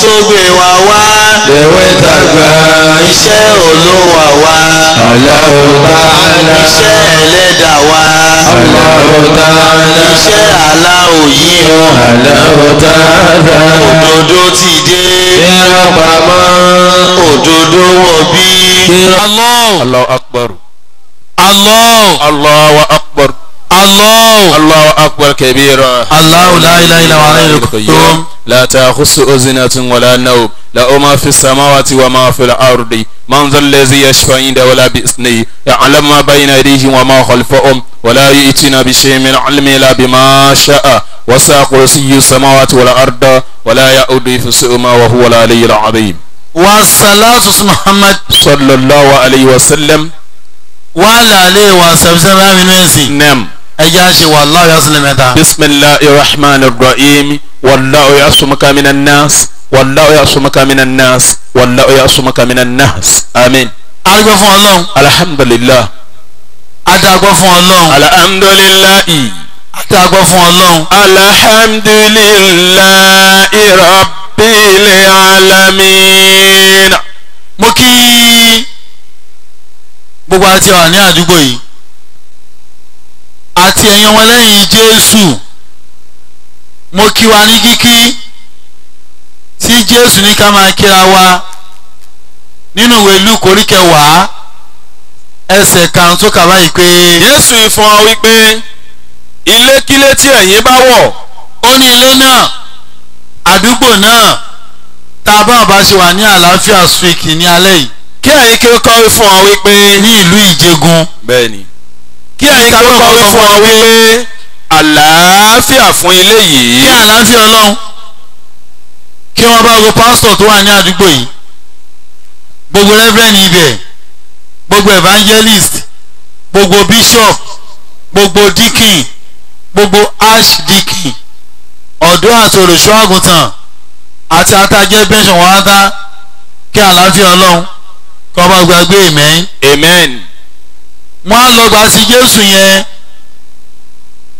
tó gbé wa wá. lèwe tàgbà. iṣẹ́ Olúwa wa. Allahu Ta'ala. iṣẹ́ ẹlẹ́dà wa. Allahu Ta'ala. iṣẹ́ aláwò yìí o. Allahu Ta'ala. òdodo ti dé. irọ́ pamọ́. òdodo wọ̀ bí. Allah. Allahu Akbar. Allah. Allahu Akbar. Allah. Allahu Akbar kabira. Allah la ilaha illa huwa al-hayyul qayyum. لا تأخذه سنة ولا نوم له ما في السماوات وما في الأرض من ذا الذي يشفع عنده ولا بإذنه يعلم ما بين أيديهم وما خلفهم ولا يأتون بشيء من علمه إلا بما شاء وسع كرسيه السماوات والأرض ولا يؤوده حفظهما وهو العلي العظيم. والصلاة محمد صلى الله عليه وسلم وعلى آله وصحبه من نعم. أجاشي والله يسلم. بسم الله الرحمن الرحيم. والله يعصمك من الناس والله يعصمك من الناس والله يعصمك من الناس. آمين. adúgbò fún Ọlọ́run. alhamdulillah. adúgbò fún Ọlọ́run. alhamdulillahi. adúgbò fún Ọlọ́run. alhamdulillahi rabbil alamin. mo kí gbogbo àti wà ní àdúgbò yìí àti ẹ̀yin ọmọlẹ́yìn Jésù. mo kí wa ní kíkí tí Jésù ní ká máa kíra wa nínú ìwé Lúùkù orí 10 ẹsẹ̀ karùn-ún tó kà báyìí pé. Jésù fún ọ wípé ilékílé tí ẹ̀yin bá wọ̀. ó ní ilé náà àdúgbò náà tá a bá ọba ṣe wà ní àlàáfíà street ní alẹ́ yìí. kí ẹ̀yin kí ó kọ́wé fún ọ wípé. ní ìlú Ìjẹ̀gùn. bẹ́ẹ̀ni. kí ẹ̀yin kí ó kọ́wé fún ọ wípé àlàáfíà fún ilé yìí. kí àlàáfíà Ọlọ́run kí wọ́n bá gbogbo pásítọ̀ tó wà ní àdúgbò yìí, gbogbo rẹ́fẹ́rẹ́nì ibẹ̀, gbogbo evangelist, gbogbo bishop, gbogbo deacon, gbogbo archdeacon, ọ̀dọ́ àti olùṣọ́ àgùntàn àti atajẹ́ pension wọn á kí àlàáfíà Ọlọ́run kí wọ́n bá gbàgbé amen. amen. wọ́n á lọ gbà sí Jésù yẹn.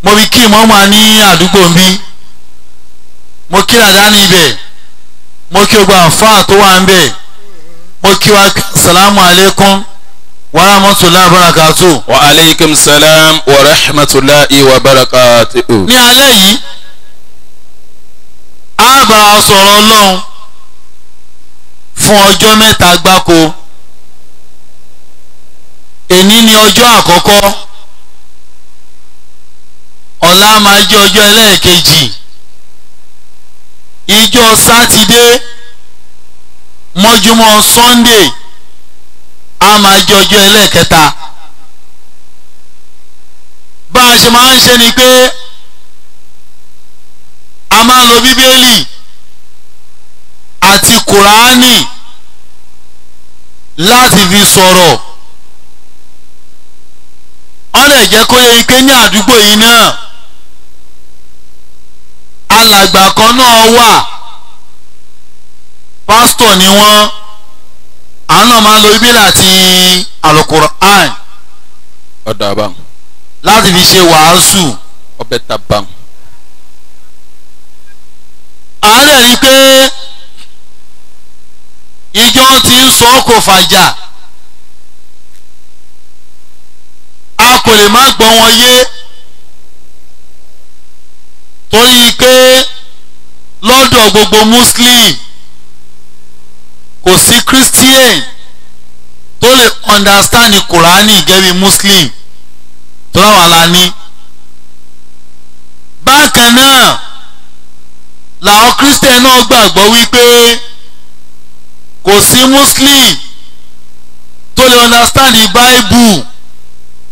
mo fi kí mọ́mọ́ ní àdúgbò ń bí, mo kí dàda ní ibẹ̀, mo kí gbogbo àfáà tó wà ń bẹ̀, mo kí wa salamu alaikum wa rahmatulahi wa barakatuh. wa aleykum salam wa rahmatulahi wa barakatuh. ní alẹ́ yìí a bá wa sọ̀rọ̀ Ọlọ́run fún ọjọ́ mẹ́ta gbáko. èní ni ọjọ́ àkọ́kọ́, ọ̀la máa jẹ́ ọjọ́ ẹlẹ́ẹ̀kejì, ìjọ sátidé mọ́júmọ́ sunday a máa jẹ́ ọjọ́ ẹlẹ́ẹ̀kẹta. bá a ṣe máa ń ṣe ni pé a máa lo bíbélì àti kùránì láti fi sọ̀rọ̀. wọ́n lè jẹ́ kó yẹ pé ní àdúgbò yìí náà alàgbà kan náà wà, pásítọ̀ ni wọ́n, àwọn náà máa ń lo bíbélì àti àlùkùránì ọ̀dà bá láti fi ṣe wàásù. ọbẹ̀ ta bá. àwọn lè rí i pé ìjọ ti ń sọ kò fàjà, a kò lè má gbọ́ wọn yé torí pé lọ́dọ̀ gbogbo muslim kò sí christian tó lè understand the Kùránì gẹ́bí muslim tó láwọn la ní. bákan náà làwọn christian náà gbàgbọ́ wípé kò sí muslim tó lè understand the bible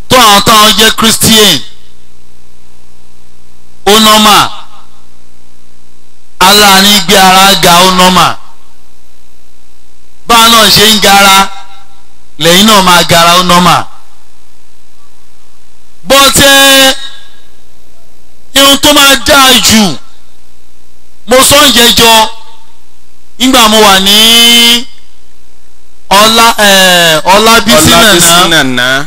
tó àwọn táwọn jẹ́ christian. ó nọ́mà aláàní gbé ara ga ó nọ́mà báwọn náà ṣe ń gara lẹ́yìn náà máa gara ó nọ́mà. bọ́tẹ́ ihun tó máa dáa jù mo sọ ń jẹjọ nígbà mo wà ní Ọlábísí nàná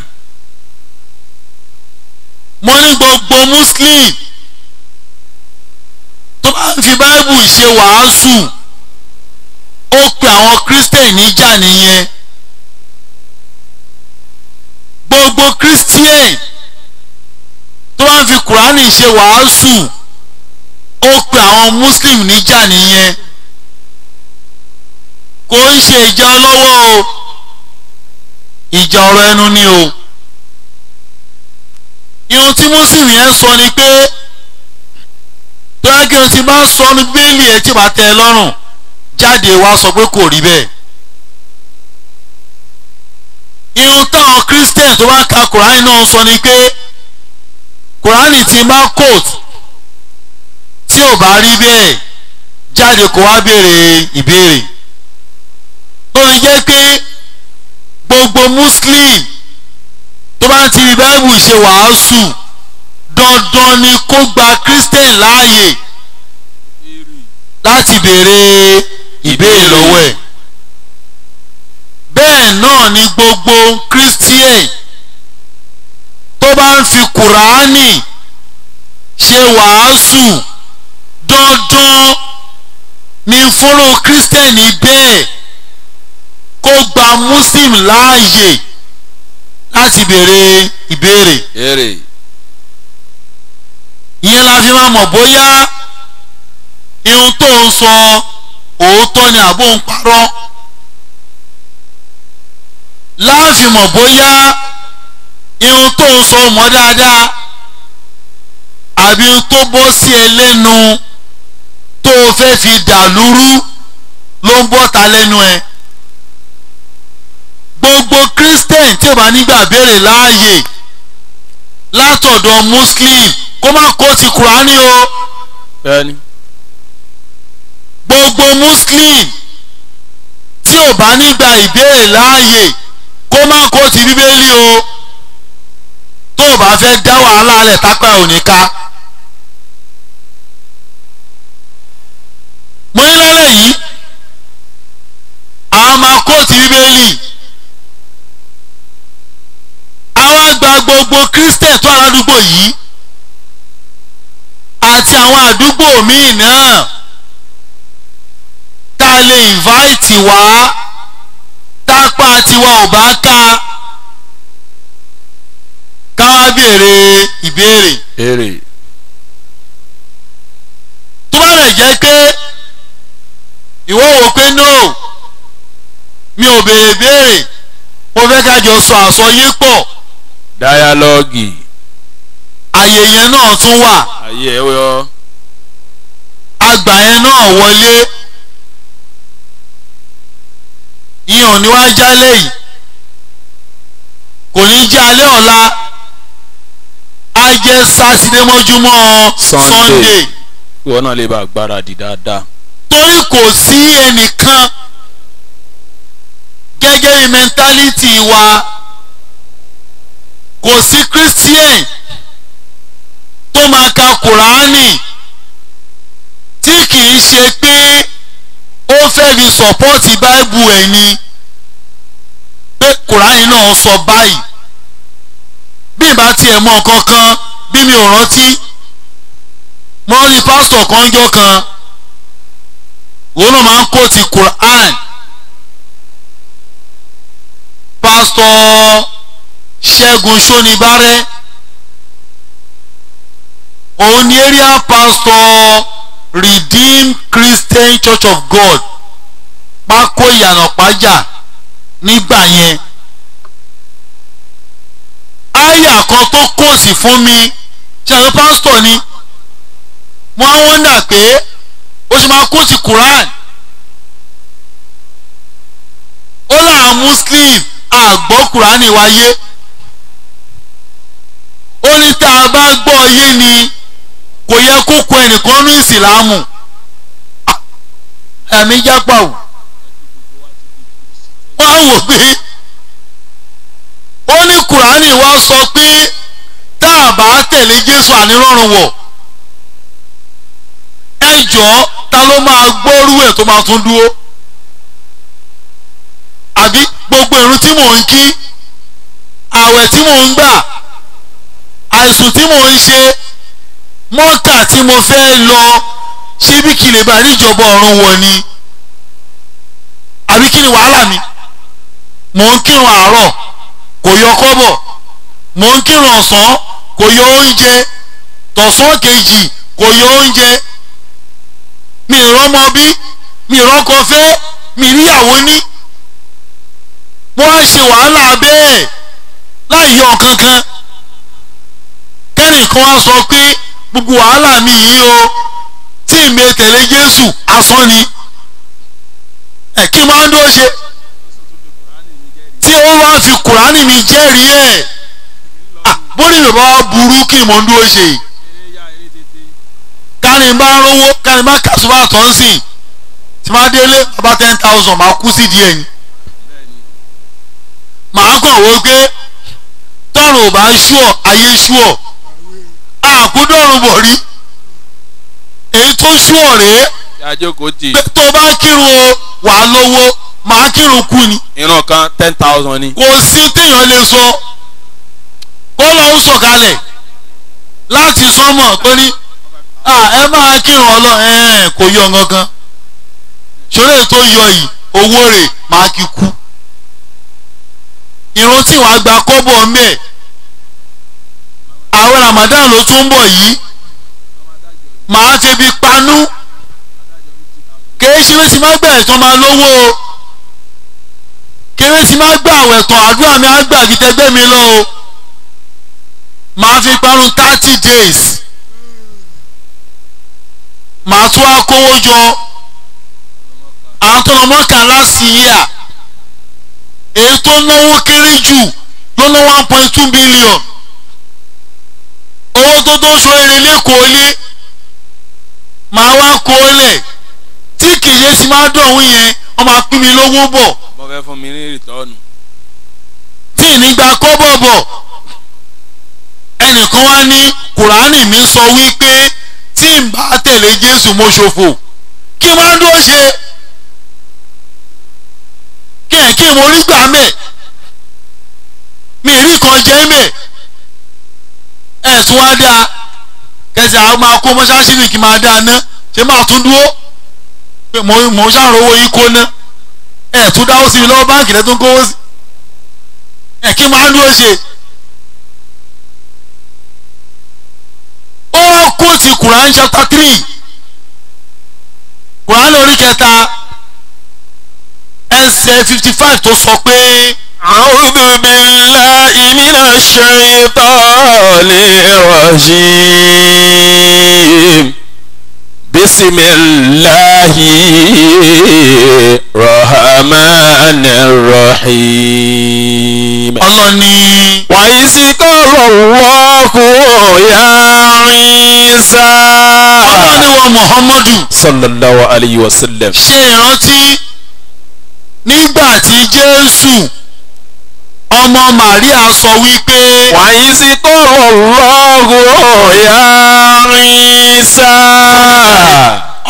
mo ní gbogbo muslim tó bá ń fi báíbù ṣe wàásù ó pe àwọn Christian níjà nìyẹn. Gbogbo Christian tó bá fi Kùránì ṣe wàásù ó pe àwọn Muslim níjà nìyẹn. Kò ń ṣe ìjà ọlọ́wọ́ o, ìjà ọ̀rọ̀ ẹnu ni o. Ihun tí Muslim yẹn sọ ni pé tó yẹ kí o ti máa sọ ní bíbélì ẹ tí bá tẹ́ ẹ lọ́rùn jáde wá sọ pé kò rí bẹ́ẹ̀. Ihun táwọn Christian tó bá ka Kùránì náà sọ ni pé Kùránì ti máa quote tí ò bá rí bẹ́ẹ̀ jáde kó wá béèrè ìbéèrè. Tó fi jẹ́ pé gbogbo Muslim tó bá ti rí Báíbù ṣe wàásù dandan ni kó gba Christian láàyè láti béèrè ìbéèrè lọ́wọ́ ẹ̀. Bẹ́ẹ̀ náà ni gbogbo Christian tó bá ń fi Kùránì ṣe wàásù dandan ni fọ́lọ́ Christian bẹ́ẹ̀ kó gba Muslim láàyè láti béèrè ìbéèrè. Ìyẹn la fi máa mọ̀ bóyá ihun tó ń sọ òótọ́ ni àbó ń parọ́. Láàfin mọ̀ bóyá ihun tó ń sọ mọ́ dáadáa àbí ihun tó bọ́ sí ẹ lẹ́nu tó o fẹ́ fi dàlúrú ló ń bọ́ta lẹ́nu ẹ. Gbogbo Christian tí ò bá nígbà béèrè láàyè látọ̀dọ̀ Muslim kó má kó ti Kùránì o. Bẹ́ẹ̀ni. Gbogbo Muslim tí ò bá nígbà ìbéèrè láàyè kó má kó ti Bíbélì o. Tó o bá fẹ́ dá wàhálà lẹ̀ tápá ò ní ká. Mo ní lálẹ́ yìí àwọn máa kó ti Bíbélì. Àwa gba gbogbo Christian tó aládùúgbò yìí àti àwọn àdúgbò míì náà tá a lè invite wá tápá tiwa ò bá ká wá béèrè ìbéèrè. Tó bá lè jẹ́ pé ìwọ wò pé no mi ò béèrè béèrè mo fẹ́ ká jọ sọ àsọyé pọ̀. Dáyálọ́gì. Àyè yẹn náà tún wà. Àyè ẹ̀ wọ́. Àgbà yẹn náà wọlé. Ìyẹn ò ní wá jálẹ̀ yìí. Kò ní jẹ́ alẹ́ ọ̀la. Á jẹ́ Sátidé mọ́júmọ́ Sunday. Ìwọ náà lè bá gbáradì dáadáa. Torí kò sí ẹnìkan gẹ́gẹ́ bí mẹ́ńtálítì wa. Kò sí Christian tó máa ka Kùránì tí kì í ṣe pé ó fẹ́ fi sọ̀pọ́ọ̀tì Báíbù ẹ̀ ni pé Kùránì náà sọ báyìí. Bí ìbá tiẹ̀ mọ̀ kankan bí mi ò rántí mo rí pásítọ̀ kan jọ́ kan òun náà máa ń kó ti Kùránì. Pásítọ̀ Ṣẹ́gun Ṣónibárẹ́ òun ni area pastor Redeemed Christian Church of God Pákó Ìyànà Pájà nígbà yẹn. Àyà kan tó kóòsì fún mi ṣe àwọn pásítọ̀ ni wọ́n á wọ́ndà pé ó ṣe máa kóòsì Quran. Ó láwọn Muslim àgbọ̀ Kùránì wáyé. Ó ní tá a bá gbọ́ yé ni kò yẹ kó kọ ẹnìkan ní ìsìlámù. Ẹ̀mí jápá o. Wọ́n á wò pé ó ní Kùránì wá sọ pé tá a bá tẹ̀lé Jésù ànírọ̀rùn wọ̀. Ẹ jọ̀ọ́ ta ló máa gbọ́rú ẹ̀ tó máa tún dúró? Àbí gbogbo ìrun tí mò ń kí, àwẹ̀ tí mò ń gbà, àìsùn tí mò ń ṣe, mọ́kà tí mo fẹ́ lọ ṣé bí kì lè bá níjọba ọ̀run wọ̀ ni. àbí kí ni wàhálà mi mò ń kírun àárọ̀ kò yọ kọ́bọ̀ mò ń kírun ọ̀sán kò yọ oúnjẹ tọ̀sán kejì kò yọ oúnjẹ mi ìrọ́mọ bí mi ìrọ́kọ fẹ́ mi níyàwó ní wọ́n á ṣe wàhálà bẹ́ẹ̀ láì yọ kankan kẹ́nìkan wá sọ pé gbogbo wàhálà mi yìí o tí ìmẹ̀ tẹ̀lé Jésù asán ni kí máa ń dó ṣe tí ó wá fi Kùránì mi jẹ́rìí ẹ̀ bórí mi bá burú kí mo ń dó ṣe káni bá rówó káni bá kàṣùbà tó ń sìn tí máa délé bàbá 10,000 máa kú sí díẹ̀ ni màá kàn wó pé tọ́run ò bá ṣúọ̀ ayé ṣúọ̀ àkúdọ̀rùn bọ̀ rí èyí tó ṣúọ̀ rèé tó bá kírun o wà á lówó màá kírun kú ni. ìran kan 10,000 ni. kò sí téèyàn lè sọ kó lọ́ọ́ sọ̀kalẹ̀ láti sánmọ̀ tó ní ẹ máa kírun ọlọ́run kò yọ nǹkan ṣọlẹ̀ tó yọ yìí owó rẹ̀ máa kí kú irun tí wàá gba kọ́bọ̀ mẹ́ẹ̀ àwọn Ramadan ló tún bọ̀ yìí màá fi bí panú kérésìmesì má gbà ẹ̀tàn máa lówó o kérésì má gbà àwẹ̀tàn àdúrà mi á gbà ju tẹgbẹ́ mi lọ o màá fi parun 30 days màá tún wá kówó jọ àwọn tó lọ mọ́kà last year èyí tó náwó kéré jù ló ná 1.2 billion owó tó sọ èrè lẹ́kọ̀ọ́ lé màá wá kó lẹ̀ tí kìí sí máa dọ̀hún yẹn wọ́n máa pín mi lówó bọ̀. wọ́n fẹ́ fún mi ní rìtọ́ọ̀nù. tí ìnígbà kọ́bọ̀ bọ̀ ẹnìkan wá ní Kùránì mi sọ wípé tí n bá tẹ̀lé Jésù mo ṣòfò kí máa ń dúró ṣe kí mo rí gbà mẹ́ mi rí kan jẹ́ mẹ́ ẹ̀sùn wá dáa kẹsì àwọn máa kó mọ́ṣáláṣí ní kí máa dáa ná ṣé máa tún dúró pé mo ṣàròwó yín kó ná tún dáwó sí mi lọ́wọ́ báńkì rẹ̀ tó ń kówó sí kí máa ń dúró ṣe. ó kó ti Quran chapter 3 Quran orí kẹta ẹsẹ̀ 55 tó sọ pé. أعوذ بالله من الشيطان الرجيم بسم الله الرحمن الرحيم Allah ni. وإذ قال الله يا عيسى Allah ni wa Muhammadu صلى الله عليه وسلم ṣe ìrántí nígbà tí Jésù ọmọ Màríà sọ wípé. وإذ قال الله يا عيسى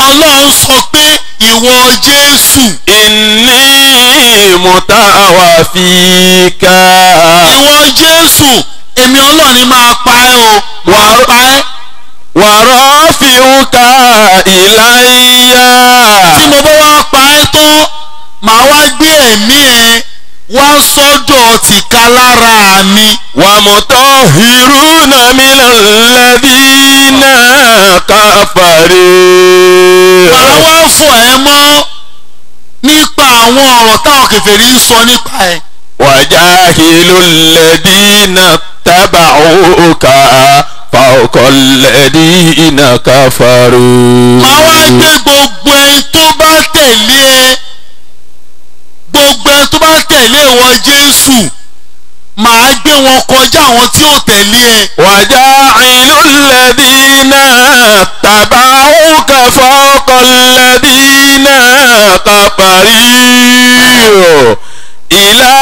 Ọlọ́run sọ pé ìwọ Jésù. إني متوفيك ìwọ Jésù èmi Ọlọ́run ni máa pa ẹ́ o. wàá pa ẹ́. ورافعك إلي tí mo bá wá pa ẹ́ tán màá wá gbé ẹ̀mí ẹ wá sọ́dọ̀ tìka lára mi. ومطهرون من الذين كفروا màá wá fọ̀ ẹ́ mọ́ nípa àwọn ọ̀rọ̀ táwọn kèfèrí ń sọ nípa ẹ̀. وجاهل الذين اتبعوك فوق الذين كفروا màá wá gbé gbogbo ẹni tó bá tẹ̀lé ẹ gbogbo ẹni tó bá tẹ̀lé ìwọ Jésù màá gbé wọn kọjá àwọn tí ò tẹ̀lé ẹ. وجاعل الذين اتبعوك فوق الذين كفروا إلى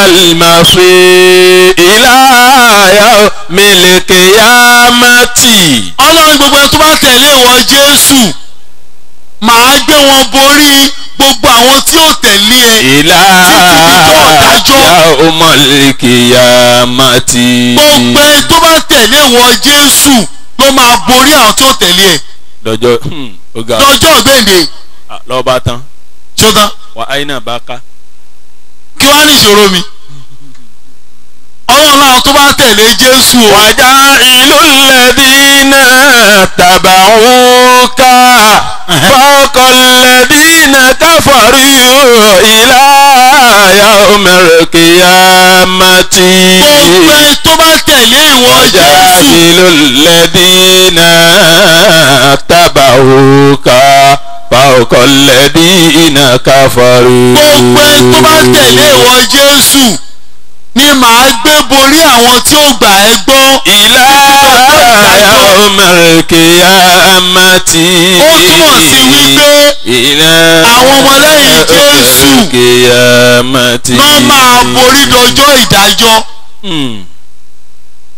المصير إلى يوم القيامة. Ọlọ́run gbogbo ẹni tó bá tẹ̀lé ìwọ Jésù màá gbé wọn borí gbogbo àwọn tí ò tẹ̀lé ẹ. إلى يوم القيامة. gbogbo ẹni tó bá tẹ̀lé ìwọ Jésù ló máa borí àwọn tí ò tẹ̀lé ẹ. lọ́jọ́ lọ́jọ́ ìgbéǹde. lọ́ba tán. ṣó tán. wà áyínà bá ká. kí wàá ní ìṣòro mi ọlọ́run náà tó bá tẹ̀lé Jésù o. wàjà ìlú lẹ́dínà tàbàwùká fọ́kọ̀ lẹ́dínà káfọ́rí ìlà yaumil qiyamati. gbogbo ẹ tó bá tẹ̀lé ìwọ Jésù. ìlú lẹ́dínà tàbàwùká fọ́kọ̀ lẹ́dínà káfọ́rí. gbogbo ẹ tó bá tẹ̀lé ìwọ Jésù ni màá gbé borí àwọn tí ó gbà ẹ́ gbọ́. ìlà yaumil qiyamati. ó túmọ̀ sí wípé àwọn ọmọlẹ́yìn Jésù náà máa borí dọjọ́ ìdájọ́.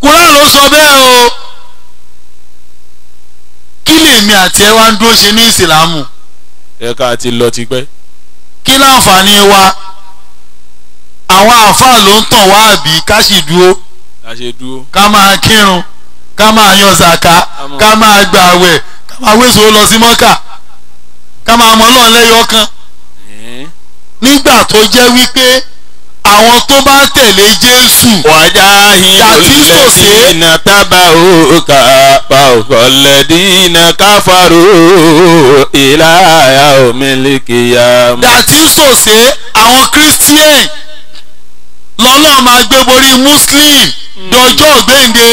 Kùránì ló sọ bẹ́ẹ̀ o. kí lèmi àti ẹ wá ń dúró ṣe ní ìsìlámù. ẹ̀ka ti lọ tipẹ́. kí láǹfààní wa àwọn àáfàá ló ń tàn wá àbí ká sì dúró ká máa kírun ká máa yan zaka ká máa gba àwẹ̀ ká máa wéṣọ lọ sí mọ́kà ká máa mọ Ọlọ́run lẹ́yọ kan nígbà tó jẹ́ wípé àwọn tó bá tẹ̀lé Jésù wàjà ìlúlẹ̀dínà tábàwùká fọ́kọ̀ lẹ́dínà káfàrú ìlà yaumil qiyamah. dàtí sòsé àwọn Christian lọ́lọ́ máa gbé borí Muslim dọjọ́ ògbéǹde.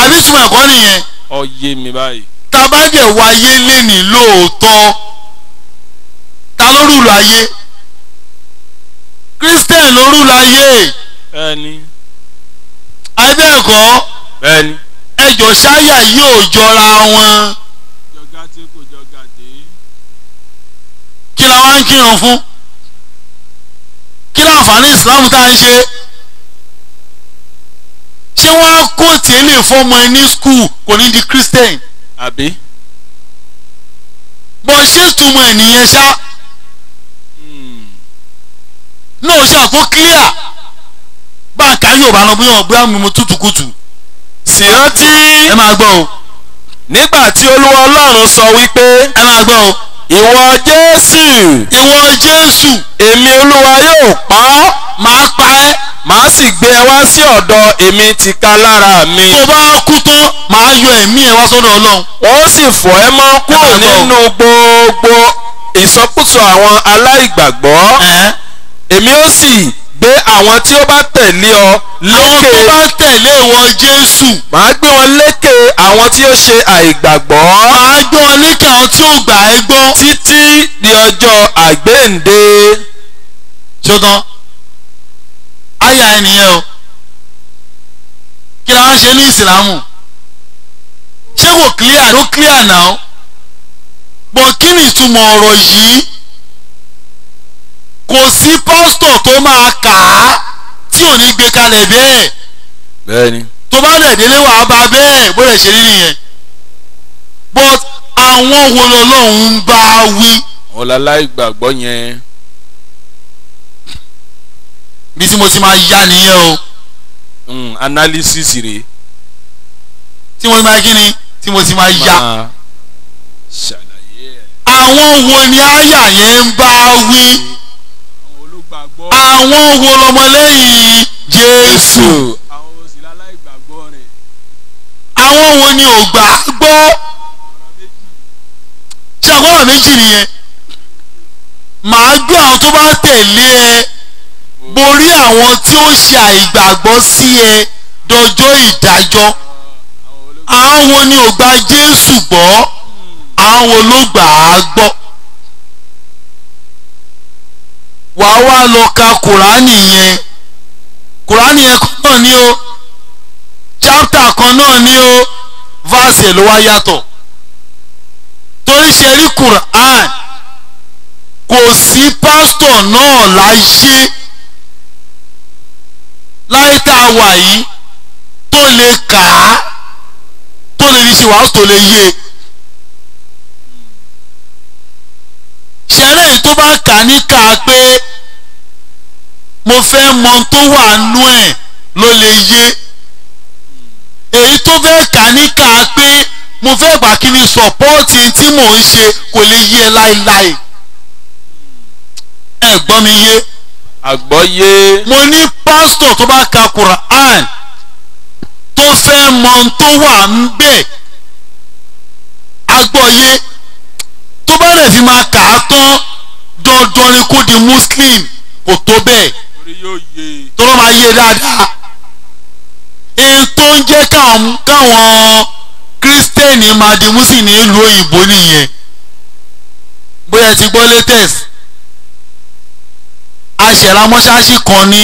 àbí túmọ̀ ẹ̀kọ́ nìyẹn. ó yé mi báyìí. tabadẹ̀ wáyé lénìí lóòótọ́ ta ló rúlu ayé Christian ló rúlu ayé. bẹ́ẹ̀ni. abẹ́ẹ̀kọ́. bẹ́ẹ̀ni. ẹjọ́ ṣáyà yóò jọra wọn. jọgá tí kò jọgá dé. kí la wá ń kírun fún kí láǹfààní Islam tá à ń ṣe. ṣé wọ́n á kó tẹ́lẹ̀ fọ́mọ ẹ ní skul kò ní di Christian. àbí. bọ́ ṣé túmọ̀ ẹ̀ nìyẹn ṣá. náà ṣàkó clear bá a kà yóò bá lọ bóyá ọgbẹ́ àmì tútù kùtù. sì rántí. ẹ máa gbọ́ o. nígbà tí Olúwa Ọlọ́run sọ wípé. ẹ máa gbọ́ o. ìwọ Jésù. ìwọ Jésù. èmi Olúwa yóò pa ọ́. máa pa ẹ́. màá sì gbé ẹ wá sí ọ̀dọ̀ èmi tìkálára mi. tó bá kú tán màá yọ ẹ̀mí ẹ wá sọ́dọ̀ Ọlọ́run. wọ́n sì fọ̀ ẹ́ mọ́ kúrò nínú gbogbo ìsọkúsọ àwọn aláìgbàgbọ́. èmi ó sì gbé àwọn tí ó bá tẹ̀lé ọ lékè. àwọn tó bá tẹ̀lé ìwọ Jésù. màá gbé wọn lékè àwọn tí ó ṣe àìgbàgbọ́. màá gbé wọn lékè àwọn tí ó gbà ẹ́ gbọ́. títí di ọjọ́ àgbéǹde. ṣùgbọ́n àyà ẹnìyẹn o kí la wá ṣe ní ìsìlámù ṣé kò clear ló clear náà bọ̀ kí ni ìtumọ̀ ọ̀rọ̀ yìí kò sí pásítọ̀ tó máa kà á tí ò ní gbé kalẹ̀ bẹ́ẹ̀. bẹ́ẹ̀ni. tó bá dẹ̀ délé wàá bá bẹ́ẹ̀ bó lè ṣe rí nìyẹn but àwọn wo lọ́lọ́run ń bá wí. ọ̀làlá ìgbàgbọ́ yẹn. bí tí mo ti máa yá nìyẹn o. analysis rèé. tí mo ti máa kí ni tí mo ti máa yá. ṣàlàyé ẹ̀. àwọn wo ni àyà yẹn ń bá wí. àwọn olùgbàgbọ́. àwọn wo lọmọlẹ́yìn Jésù. àwọn òsìlálá ìgbàgbọ́ rẹ̀. àwọn wo ni ò gbà gbọ́. ṣé àgbọ̀nà méjì nìyẹn. màá gbé àwọn tó bá tẹ̀lé ẹ borí àwọn tí ó ṣe àìgbàgbọ́ sí ẹ dọjọ́ ìdájọ́. àwọn wo ni ò gba Jésù gbọ́ àwọn wo ló gbà á gbọ́. wàá wá lọ ka Kùránì yẹn Kùránì yẹn kan náà ni o chapter kan náà ni o verse ló wá yàtọ̀ torí ṣe rí Quran kò sí pásítọ̀ náà láyé tá a wà yìí tó lè kà á tó lè fi ṣe wàásù tó lè yé ṣẹlẹ̀ tó bá kà ní kà pé mo fẹ́ mọ tó wà nú ẹ̀ ló lè yé èyí tó fẹ́ kà ní kà pé mo fẹ́ gbà kí ni sọ̀pọ́ọ̀tì tí mò ń ṣe kò lè yé láéláé ẹ gbọ́ mi yé. àgbọ́yé. mo ní pásítọ̀ tó bá ka Quran tó fẹ́ mọ ohun tó wà ń bẹ̀ àgbọ́yé tó bá lè fi máa kà á tán dandan ni kó di muslim kò tó bẹ́ẹ̀ tó lọ́ máa yé dáadáa. èyí tó ń jẹ́ káwọn kírísítẹ́nì máa di muslim ní ìlú òyìnbó nìyẹn. bóyá ti gbọ́ latest aṣẹ̀ra mọ́ṣáláṣí kan ní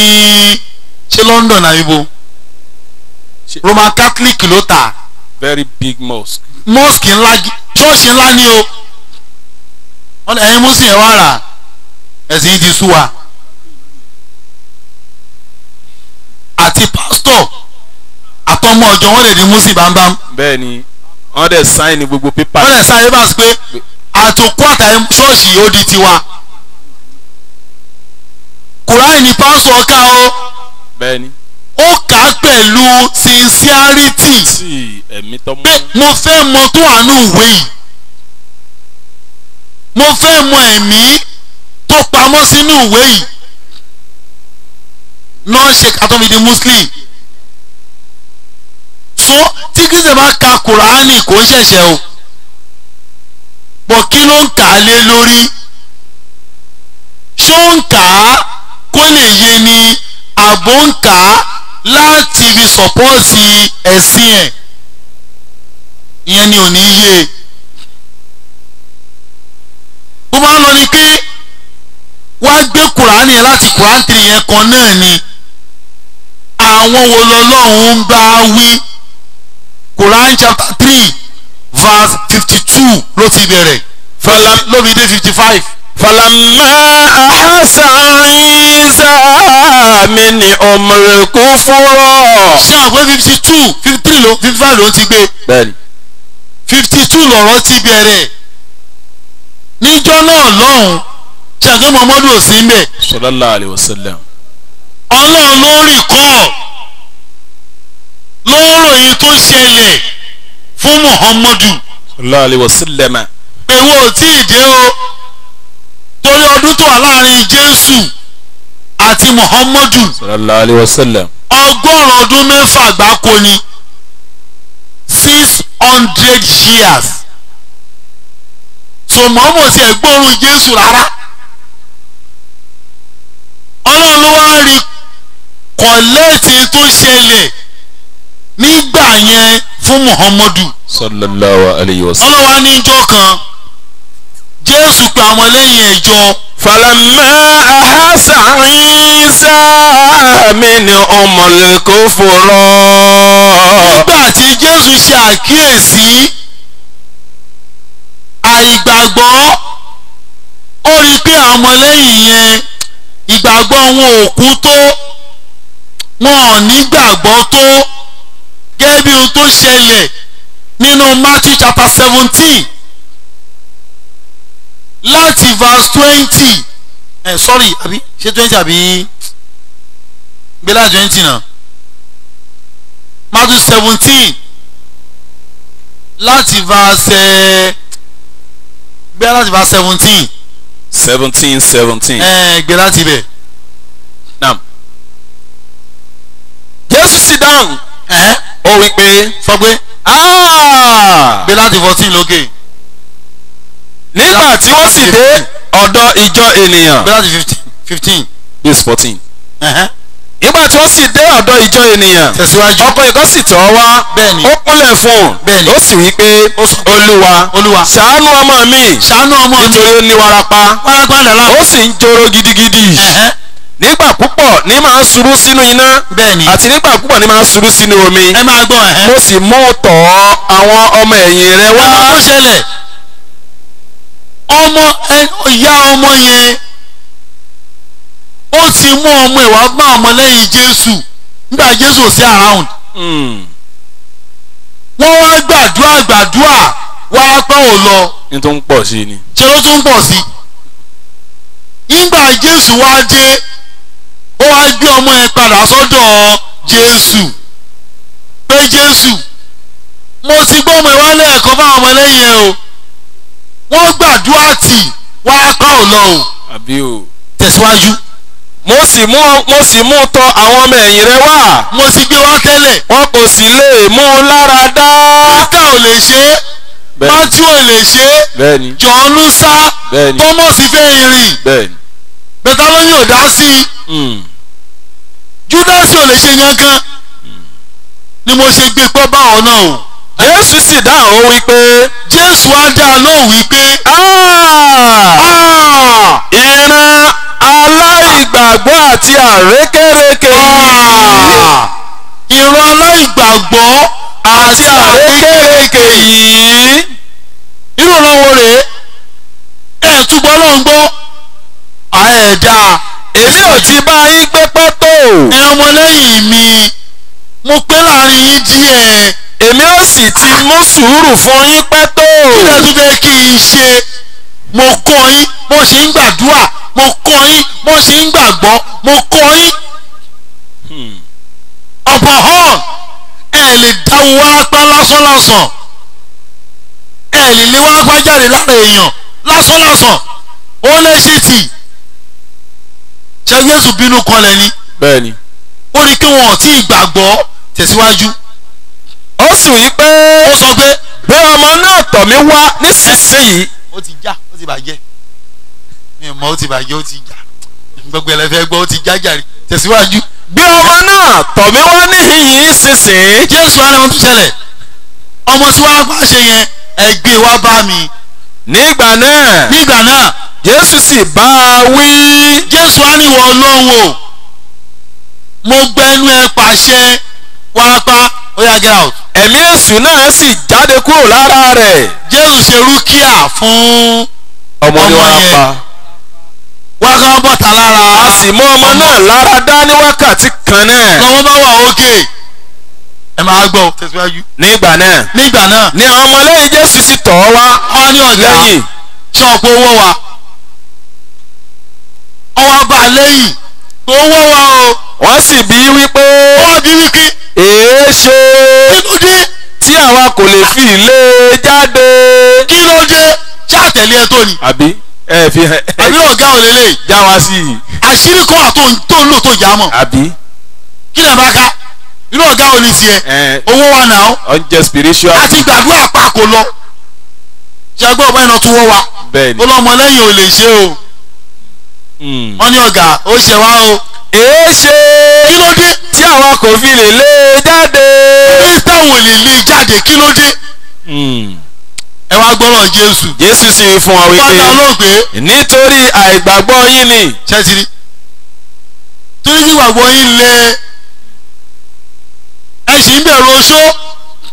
ṣé London àbíbo Roman Catholic ló tà. very big mosque. mosque ńlá ṣọ́ọ̀ṣì ńlá ni o wọ́n ní ẹ̀yin muslim ẹ̀ wá rà ẹ̀sìn yìí ti sú wa. àti pásítọ̀ àtọmọ ọjọ́ wọn lè di muslim bámbám. bẹ́ẹ̀ni wọ́n dẹ̀ sign ní gbogbo pépà. wọ́n dẹ̀ sign papers pé àtòkù àtàyè ṣọ́ọ̀ṣì ó di tiwa. Kùránì ni pásítọ̀ ká o. bẹ́ẹ̀ni. ó kà á pẹ̀lú sincerity. sí ẹ̀mí tọ́mọ. pé mo fẹ́ mọ tó wà nù ìwé yìí. mo fẹ́ mọ ẹ̀mí tó pamọ́ sínú ìwé yìí. náà ṣe kàtọ́mi di muslim. so tí kìsìtẹ̀ bá ka Kùránì kò ń ṣẹ̀ṣẹ̀ o. bọ̀ kí ló ń kà á lé lórí. ṣó ń kà á kó lè yé ni àbò ń kà á láti fi sọpọ́ọ̀tì ẹ̀sìn ẹ̀ ìyẹn ni ò ní yé. bó máa ń lọ ni pé wá gbé Kùránì yẹn láti Kùránì 3 yẹn kan náà ni àwọn wo lọ́lọ́run ń bá wí. Quran chapter 3 verse 52 ló ti bẹ̀rẹ̀ lóbi dé 55. falamma ahasa Isa min umri kufura. ṣé àgbẹ̀ 52 53 ló 55 ló ti gbé. bẹ́ẹ̀ni. 52 lọ̀rọ̀ ti bẹ̀rẹ̀ níjọ́ náà lọ́hùn ṣé àgbẹ̀ Muhammadu ò sí mbẹ̀. sallallahu alayhi wa sallam. ọlọ́run ló rí kọ́ ló ròyìn tó ṣẹlẹ̀ fún Muhammadu. sallallahu alayhi wa sallam. pé wọn ò tí ì dé o torí ọdún tó wà láàrin Jésù àti Muhammadu sallallahu alayhi wa sallam. 100 ọdún mẹ́fà gbáko ni 600 years. so Muhammadu ti ẹ̀ gbóòórùn Jésù rárá. ọlọ́run ló wá rí kọ̀lẹ́ẹ̀tì tó ṣẹlẹ̀ nígbà yẹn fún Muhammadu. sallallahu alayhi wa sallam. ọlọ́wà níjọ́ kan Jésù pé àwọn lẹ́yìn ẹ̀jọ́. falamma ahasa Isa min umri kufura. nígbà tí Jésù ṣe àkíyèsí àìgbàgbọ́ ó rí i pé àwọn ọmọlẹ́yìn yẹn ìgbàgbọ́ wọn ò kún tó wọn ò ní gbàgbọ́ tó gẹ́gẹ́ bí ohun tó ṣẹlẹ̀ nínú Matthew chapter 17 láti verse 20 sorry àbí ṣé 20 àbí gbélá 20 náà Matthew 17 láti verse gbé láti verse 17. 17. gbé láti bẹ̀. naam. Jésù sì dáhùn. ó wí pé. sọ pé. gbé láti 14 lókè. nígbà tí wọ́n sì dé ọ̀dọ̀ ìjọ ènìyàn. gbé láti 15. this 14. nígbà tí wọ́n sì dé ọ̀dọ̀ ìjọ ènìyàn. tẹ̀síwájú. ọkùnrin kan sì tọ̀ wá. bẹ́ẹ̀ni. ó kúnlẹ̀ fún un. bẹ́ẹ̀ni. ó sì wí pé olúwa ṣàánú ọmọ mi. ṣàánú ọmọ mi. nítorí ó ní warapa. warapa dàlá. ó sì ń joro gidigidi. nígbà púpọ̀ ní máa ń ṣubú sínú iná. bẹ́ẹ̀ni. àti nígbà púpọ̀ ní máa ń ṣubú sínú omi. ẹ máa gbọ́ mo sì mú tọ̀ àwọn ọmọ ẹ̀yìn rẹ̀ wá. ọmọ tó ṣẹlẹ̀ ìyá ọmọ yẹn ó ti mú ọmọ ìwà bá ọmọ lẹ́yìn Jésù nígbà Jésù ò sí around. wọ́n wá gbàdúrà wá pẹ́ ò lọ. ní tó ń pọ̀ sí ni. ṣé ló tún pọ̀ sí. nígbà Jésù wá dé ó wá gbé ọmọ yẹn padà sọ́dọ̀ Jésù pé Jésù mo ti gbọ́ ọmọ ìwálé ẹ̀kọ́ fáwọn ọmọ lẹ́yìn ẹ o wọ́n gbàdúrà tì wá pẹ́ ò lọ o. àbí o. tẹ̀síwájú. mo sì mú tọ̀ àwọn ọmọ ẹ̀yìn rẹ̀ wá. mo ti gbé wá tẹ́lẹ̀. wọn kò sì lè mú un lára dá. Peter ò lè ṣe é. Matthew ò lè ṣe é. bẹ́ẹ̀ni Jọ̀ọ́nù sá. bẹ́ẹ̀ni Thomas fẹ́ rìn. bẹ́ẹ̀ni. Bẹ́tálóyìn ò dá sí i. Judas ò lè ṣe yankan. ni mo ṣe gbé pọ́ báwọn náà o. Jésù sì dáhùn wípé. Jésù á dá lóhùn wípé. ìran aláìgbàgbọ́ àti àrékérekè yìí. ìran aláìgbàgbọ́ àti àrékérekè yìí. irú ìrànwọ́ rèé ẹ̀ túbọ̀ náà ń gbọ́ àẹ̀dá. èmi ò ti bá yín gbé pẹ́ tó. ẹ ọmọlẹ́yìn mi mo pé láàrin yín díẹ̀. èmi ò sì ti mú sùúrù fún yín pẹ́ tó. kílẹ̀ tó fẹ́ kí n ṣe mo kọ́ yín bó ṣe ń gbàdúrà mo kọ́ yín bó ṣe ń gbàgbọ́ mo kọ́ yín. ọ̀pọ̀ hàn ẹ lè dáwọ́ wárápá lásánlásán ẹ lè lé wárápá jáde lára èèyàn lásánlásán ó lè ṣe tì. ṣé Jésù bínú kanlẹ̀ ni. bẹ́ẹ̀ni. ó rí i pé wọn ò tí ì gbàgbọ́ tẹ̀síwájú. ó sì wí pé. ó sọ pé. bí ọmọ náà tọ̀ mí wá nísinsìnyí. ó ti já ó ti bàjẹ́ mi ò mọ̀ ó ti bàjẹ́ ó ti já gbogbo ẹlẹ́fẹ́ gbọ́ ó ti já jàre tẹ̀síwájú. bí ọmọ náà tọ̀ mí wá níhìn-ín sísìn. Jésù á ní ohun tó ṣẹlẹ̀ ọmọ tí wàá bá ṣe yẹn ẹ gbé wá bá mi. nígbà náà Jésù sì bá a wí. Jésù á ní ìwọ Ọlọ́run o mo gbẹnu ẹ pàṣẹ wárápá ó yá get out. ẹ̀mí èṣù náà sì jáde kúrò lára rẹ̀. Jésù ṣe rúkìá fún ọmọ yẹn wákàtí bọ́ta lára. a sì mú ọmọ náà lára dá ní wákàtí kan náà. lọ́wọ́ bá wà ókè ẹ máa gbọ́ tẹ̀síwájú. nígbà náà ni àwọn ọmọlẹ́yìn Jésù sì tọ̀ ọ́ wá. wọ́n ní ọ̀gá lẹ́yìn. ṣé ọ̀pọ̀ owó wa ọwọ́ bá a lẹ́yìn tó owó wa o. wọ́n sì bí wípé. wọ́n bí wípé. èé ṣe. kí ló dé. tí àwa kò lè fi ilé jáde. kí ló dé. ṣé àtẹ̀lé ẹ tó ni. àbí ẹ fi hàn. àbí ọ̀gá ò lélẹ̀. já wa sí i. àṣírí kan wà tó ń lò tó jà mọ̀. àbí. kí lè bá ká inú ọ̀gá ò ní tiẹ̀. owó wa nà ó. ọ̀njẹ́ spiritual. àti gbàdúrà pa kò lọ. ṣé ẹgbẹ́ ọ̀bá iná tún wọ́ wa. bẹ́ẹ̀ni. ó lọ́mọ lẹ́yìn ò lè ṣe o. wọ́n ní ọ̀gá ó ṣe wá o. èé ṣe. kí ló dé. tí àwa kò fi lè lé jáde. ní táwọn ò lè lé jáde kí ló dé. ẹ wá gbọ́rọ̀ Jésù. Jésù sì wí fún wa wípé. bọ́dà ló gbé. nítorí àìgbàgbọ́ yín ni. ṣẹ́tìrì. torí ìgbàgbọ́ yín lé. ẹ sì ń bẹ̀rù oṣó.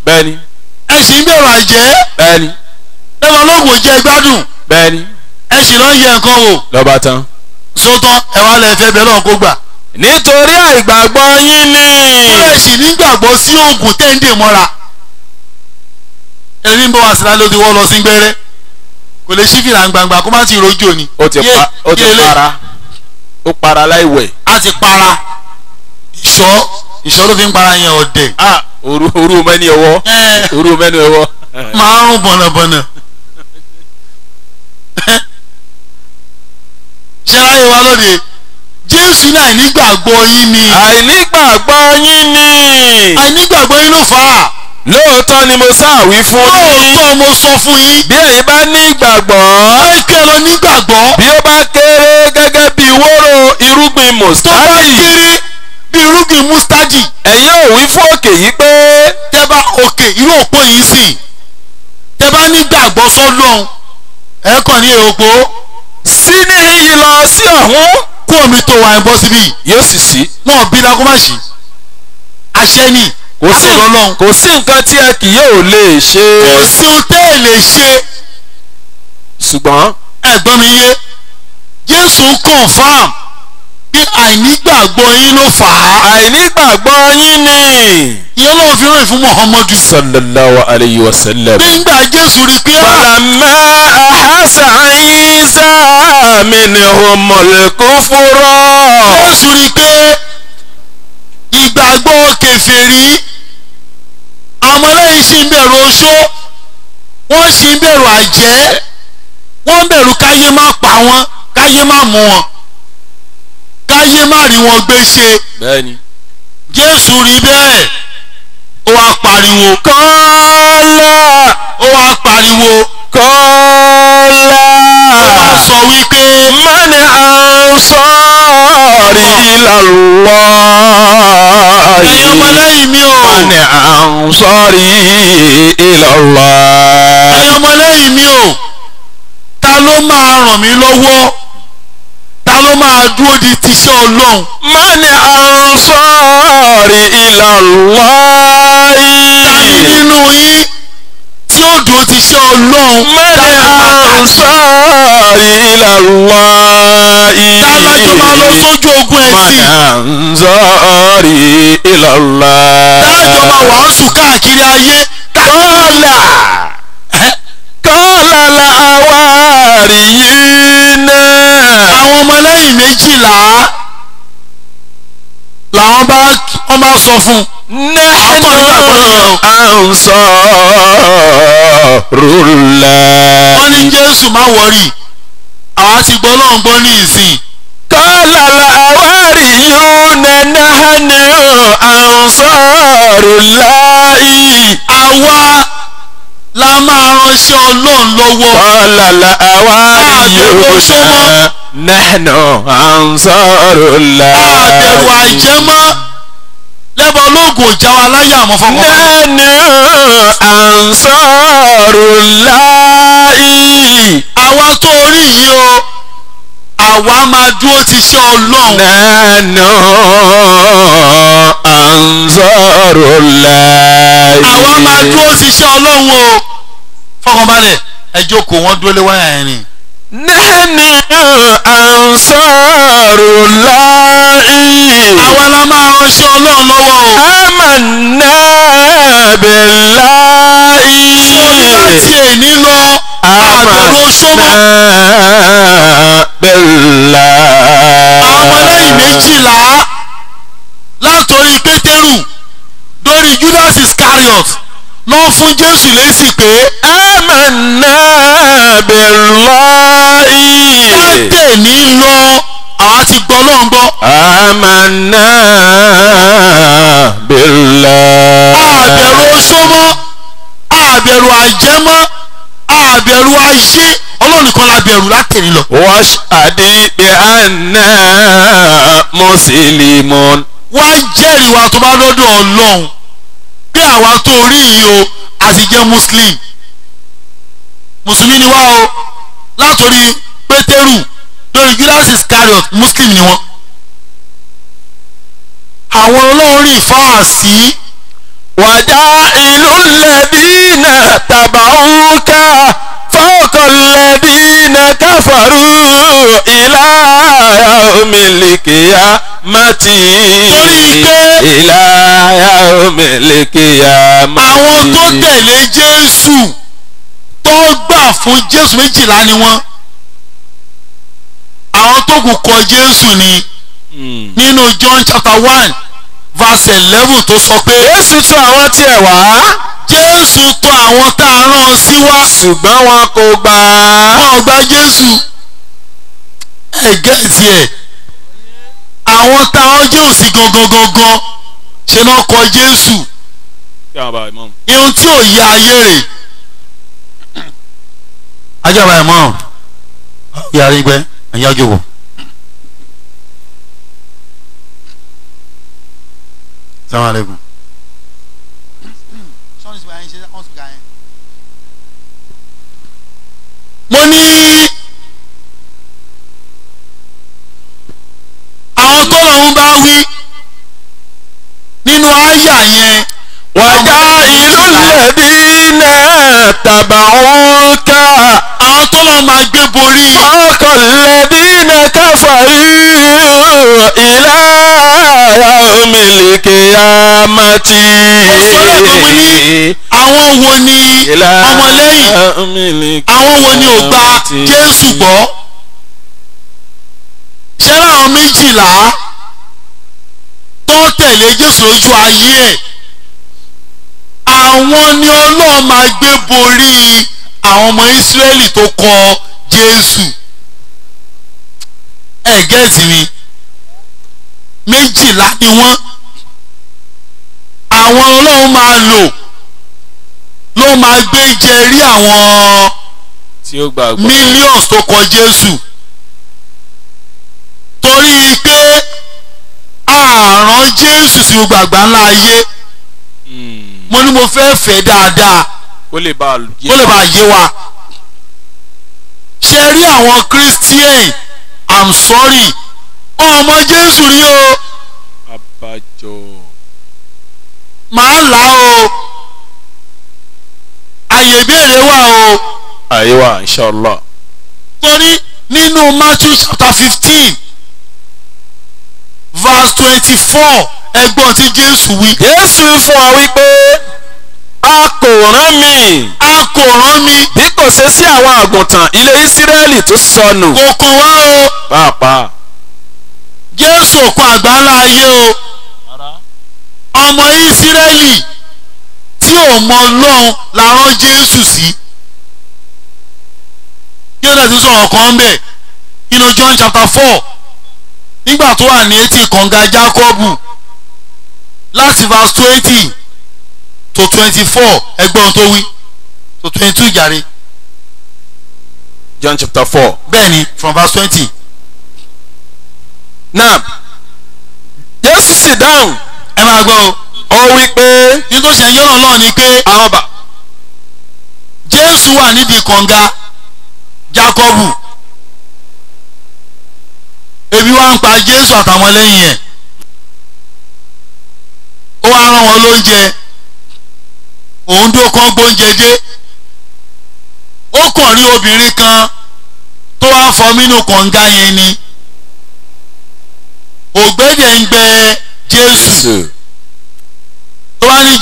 bẹ́ẹ̀ni. ẹ sì ń bẹ̀rù àjẹ́. bẹ́ẹ̀ni. ẹ lọ lóògùn jẹ gbádùn. bẹ́ẹ̀ni. ẹ sì lọ yẹ nǹkan wò. lọ́ba tán. sótán ẹ wá lẹ fẹ́ bẹ́ẹ̀ náà kó gbà. nítorí àìgbàgbọ́ yín ni. ẹ sì nígbàgbọ́ sí oògùn tẹ́ǹdè mọ́ra. ẹni ń bọ́ wá sílá ló ti wọ́ lọ sí gbẹ́rẹ́ kò lè ṣí fìlà gbangba kó má ti rojú òní. ó ti para ó para láìwẹ̀. a ti para ìṣọ́ ló fi ń para yẹn ọ̀dẹ̀. òru mẹ́ni ọwọ́ òru mẹ́ni ọwọ́. máa ń rún bọ̀nàbọ̀nà. ṣé láyé wa lóde Jésù ní àìnígbàgbọ́ yín ni. àìnígbàgbọ́ yín ni. àìnígbàgbọ́ yín ló fà á. lóòótọ́ ni mo sáàwí fún yín. lóòótọ́ mo sọ fún yín. bí ẹ̀yin bá ní ìgbàgbọ́. ẹ kẹ́ lọ nígbàgbọ́. bí ó bá kéré gẹ́gẹ́ bí wóró irúgbìn mùsítádì. tó bá kéré bí irúgbìn mùsítádì. ẹ̀yin ò wí fún òkè yìí pé. tẹ́ bá òkè irú òpó yìí sì. tẹ́ bá nígbàgbọ́ sọ́lọ́hún ẹ kàn ní èèpo. sí níhìn lọ sí ọ̀hún. kó omi tó wà ẹ̀ bọ́ síbí. yóò sì sí. wọn ò bí lakó má ṣí. àṣẹ ni. kò sí nǹkan tí ẹ kì yóò lè ṣe. kò sí ohun tẹ́ ẹ lè ṣe. ṣùgbọ́n. ẹ̀gbọ́n mi yé Jésù confam pé àìnígbàgbọ́ yín ló fà á. àìnígbàgbọ́ yín ni. ìyẹn ló fi rìn fún Muhammadu. sallallahu alayhi wa sallam. nígbà Jésù rí pé. falamma ahassa Isa minhumul kufra. Jésù rí pé ìgbàgbọ́ kèfèrí àwọn ọmọlẹ́yìn sì ń bẹ̀rù oṣó wọ́n sì ń bẹ̀rù àjẹ́ wọ́n ń bẹ̀rù káyé má pa wọ́n káyé má mú wọn káyé má rí wọn gbé ṣe. bẹ́ẹ̀ni. Jésù rí bẹ́ẹ̀ ó wá pariwo. kọ́lá. ó wá pariwo. kọ́lá. ó wá sọ wípé. mani ansari ilallah. ẹ̀yin ọmọlẹ́yìn mi o. mani ansari ilallah. ẹ̀yin ọmọlẹ́yìn mi o. ta ló máa ràn mí lọ́wọ́? ta ló máa dúró di tíṣẹ́ Ọlọ́run? mani ansari ilallah. tani nínú yín tí ó dúró tíṣẹ́ Ọlọ́run? mani ansari ilallah. tálájọ́ máa lọ sójú ogun ẹ̀sìn. ansari ilallah. tálájọ́ máa wàásù káàkiri ayé. kọ́lá. kọ́lá la àwárí yìí náà. àwọn ọmọlẹ́yìn 12 làwọn bá sọ fún. nahnu ansarullah. wọ́n ní Jésù má wọ̀rì àwa ti gbọ́ náà gbọ́ ní ìsìn. kọ́lá la àwárí yìí náà nahnu ansarullah. àwa la máa ránṣẹ́ Ọlọ́run lọ́wọ́. kọ́lá la àwárí yìí náà nahnu ansarullah. àbẹ̀rù àìjẹ́mọ́ lẹ́bọ̀ ológun ò já wa láyà mọ́ fọwọ́. nahnu ansarullah. àwa tó rí yìí o àwa máa dúró ti ṣe Ọlọ́run. nahnu ansarullah. àwa máa dúró ti ṣe Ọlọ́run o. fọkànbalẹ̀ ẹ jókòó wọn dúró lé wáyà yẹn ni. nahnu ansarullah. àwa la máa ránṣẹ́ Ọlọ́run lọ́wọ́ o. amanna billahi. láti èní lọ àbẹ̀rù oṣó mọ́. billahi. àwọn ọmọlẹ́yìn 12 látòrí Pétérù lórí Judas Iscariot lọ fún Jésù lésì pé amanna billahi. láti èní lọ àwa ti gbọ́ Ọlọ́run gbọ́. amanna billahi. àbẹ̀rù oṣó mọ́ àbẹ̀rù àjẹmọ́ àbẹ̀rù ayé Ọlọ́run nìkan la bẹ̀rù látẹ̀rí lọ. washhadi bi anna muslimun. wá jẹ́rìí wa tó bá lọ́dọ̀ Ọlọ́run pé àwa tó rí yìí o a sì jẹ́ muslim mùsùlùmí ni wá o látòrí Pétérù lórí Judas Iscariot muslim ni wọ́n. àwọn Ọlọ́run rí fáà sí. وجاعل الذين تبعوك فوق الذين كفروا إلى يوم القيامة. إلى يوم القيامة. àwọn tó tẹ̀lé Jésù tó gbà fún Jésù 12 ni wọ́n. àwọn tó kù kọ̀ Jésù ni nínú John chapter 1 verse 11 tó sọ pé. Jésù tọ̀ àwọn tiẹ̀ wá. Jésù tọ̀ àwọn tá a rán sí wá. ṣùgbọ́n wọn kò gbà á. wọn ò gba Jésù. gẹ̀ẹ́sì ẹ̀ àwọn tá a jẹ́ òsì gangan ṣe náà kọ̀ Jésù. ihun tí ò yẹ ayé rè. ajábá ẹ̀ mọ́ yàrá ìgbẹ́ ẹ̀yà òjòwò. Assalamu alaikum. mo ní àwọn tó lọ́hún bá wí nínú àyà yẹn. wàjà ìlú lẹ́dínà tàbàúkà. àwọn tó lọ́hún máa gbé borí. ọkọ̀ lẹ́dínà káfàrí ìlà yaumil-qiyamati. àwọn wo ni ọmọlẹ́yìn àwọn wo ni ò gba Jésù gbọ́. ṣé láwọn 12 tó tẹ̀lé Jésù lójú ayé ẹ̀ àwọn ni Ọlọ́run máa gbé borí àwọn ọmọ Ísírẹ́lì tó kọ̀ Jésù. ẹ gẹ́ẹ̀tì mi méjìlá ni wọ́n àwọn ọlọ́run máa lò ló máa gbé jẹrí àwọn tí ó gbàgbọ́. millions tó kọ Jésù torí pé àrán Jésù sí gbogbo àgbáńlá ayé mo ní mo fẹ́ fẹ́ dáadáa ó lè bá yé wa ṣe rí àwọn Christian I'm sorry ọmọ Jésù rí o abájọ màá là o àyè ìbéèrè wà o àyè wà inshallah. torí nínú Matthew chapter 15 verse 24 ẹgbọ́n tí Jésù wí. Jésù fún wa wípé a kò rán mi. a kò rán mi. bí kò ṣe sí àwọn àgùntàn ilé Ísírẹ́lì tó sọnù. kò kàn wá o. pàápàá. Jésù òkun àgbáńlá ayé o. ọmọ Ísírẹ́lì tí ò mọ Ọlọ́run la rán Jésù sí. kí ló dé tí sọ̀rọ̀ kan ń bẹ̀ nínú John chapter 4 nígbà tó wà ní etí kànga Jákọ́bù láti verse 20 to 24 ẹgbọ́n tó wí to 22 jàre. John chapter 4. bẹ́ẹ̀ni from verse 20. náà Jésù sì dáhùn. ẹ máa gbọ́ o. ó wí pé. ní tó ṣe ẹjọ́ náà ni pé àwọn bá. Jésù wà nídìí kànga Jákọ́bù ebi wá ń pa Jésù àtàwọn lẹ́yìn ẹ̀ ó wá rán wọn lóúnjẹ òun dó kán gbóúnjẹ dé ó kàn rí obìnrin kan tó wá fọ mínú kànga yẹn ni ògbẹ́dẹ̀ ń gbẹ Jésù tó wá ní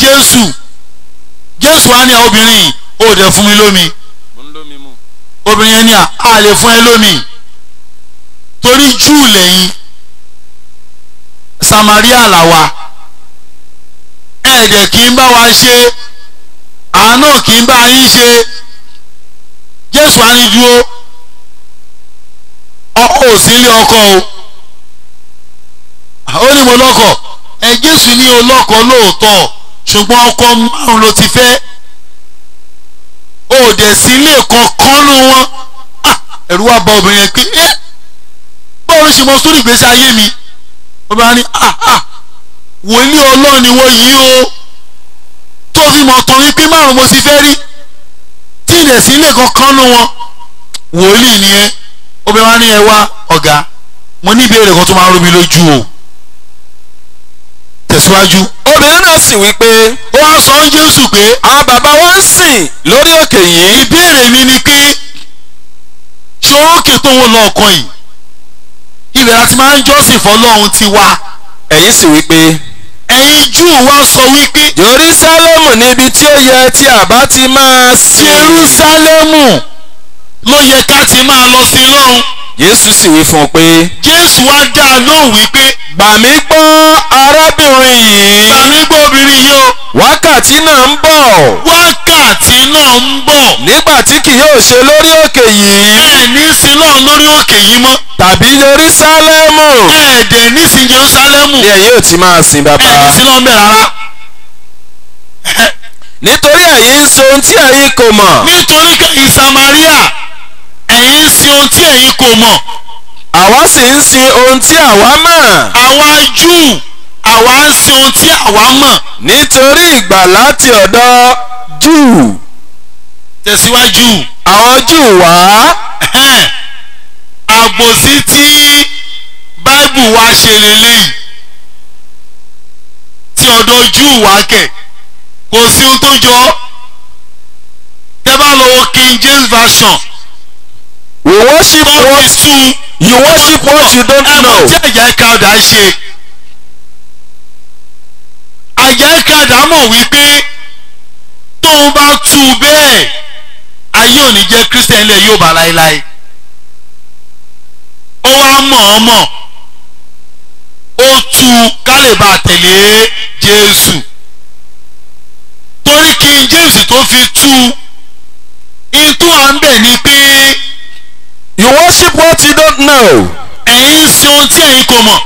Jésù wá ní obìnrin ó dẹ̀ fún mi lómi obìnrin yẹn ní a lè fún ẹ lómi torí Júù lẹ́yìn Samaria làwa ẹ̀ẹ́dẹ̀ kì í bá wa ṣe àánú kì í bá yín ṣe Jésù á ní dúró ọkọ ò sí ilé ọkọ o ó ní mo lọ́kọ Jésù ní olọ́kọ lóòótọ́ ṣùgbọ́n ọkọ márùn ló ti fẹ́ ó dẹ̀ sí ilé kankan nù wọn ẹ̀rù wá bá obìnrin yẹn pé báwo ló ṣe mọ sórí ìgbésí ayé mi obìnrin ní wòlíì Ọlọ́run ni wọ́n yí o tó fi mọ̀ tán wípé márùn mo ti fẹ́ rí tí ilẹ̀ sí ilé kankan nù wọn wòlíì ni ẹ obìnrin wa ní ẹ wá ọ̀gá mo ní ìbéèrè kan tó máa ń rú mi lójú o tẹ̀síwájú. obìnrin náà sì wí pé. ó wá sọ ń Jésù pé. àwọn bàbá wa ń sìn lórí òkè yìí. ìbéèrè mi ni pé ṣé òkè tó wọ́n lọ ọkàn yìí ibẹ̀ láti máa ń jọ́sìn fọlọ́run ti wá. ẹ̀yin sì wí pé. ẹ̀yin Júù wá sọ wípé. Jerúsálẹ́mù níbi tí ó yẹ tí a bá ti máa sìn. Jerúsálẹ́mù ló yẹ ká ti máa lọ sí lọ́hùn. Jésù sì wí fún un pé. Jésù wá dá a lóhùn wípé. gbà mí gbọ́ arábìnrin yìí. gbà mí gbọ́ obìnrin yìí o. wákàtí náà ń bọ̀. wákàtí náà ń bọ̀. nígbà tí kì yóò ṣe lórí òkè yìí. ẹ ní sí lọ́hùn lórí òkè yìí mọ́. tàbí Jerúsálẹ́mù. ẹ̀ẹ́dẹ̀ ní sí Jerúsálẹ́mù. ni ẹ̀yin ò ti máa sìn bàbá. ẹ̀ ní sí lọ́hùn bẹ́ẹ̀ rárá. nítorí ẹ̀yin ń ṣe ohun tí ẹ̀yin kò mọ̀. nítorí kẹ́yìn Samaria ẹ̀yin ń sin ohun tí ẹ̀yin kò mọ̀. àwa sì ń sin ohun tí àwa mọ̀. àwa Júù àwa ń sin ohun tí àwa mọ̀. nítorí ìgbà láti ọ̀dọ̀ Júù. tẹ̀síwájú. àwọn Júù wá. àbòsí tí Báíbù wa ṣe lélẹ́yìí tí ọ̀dọ̀ Júù wá kẹ̀ kò sí ohun tó jọ tẹ́ bá lọ wo King James version. we worship what you worship what you don't know. ẹ̀mọ́ tí Àjàyí Crowther ṣe Àjàyí Crowther mọ̀ wípé tóun bá tú u bẹ́ẹ̀ ayé ò ní jẹ́ Christian lẹ̀ yóò bá láéláé ó wá mọ̀ ọ́ mọ̀ ó tú ká lè bá tẹ̀lé Jésù torí King James tó fi tú ìtú à ń bẹ̀ ni pé. you worship what you don't know. ẹ̀yin ń sin ohun tí ẹ̀yin kò mọ̀.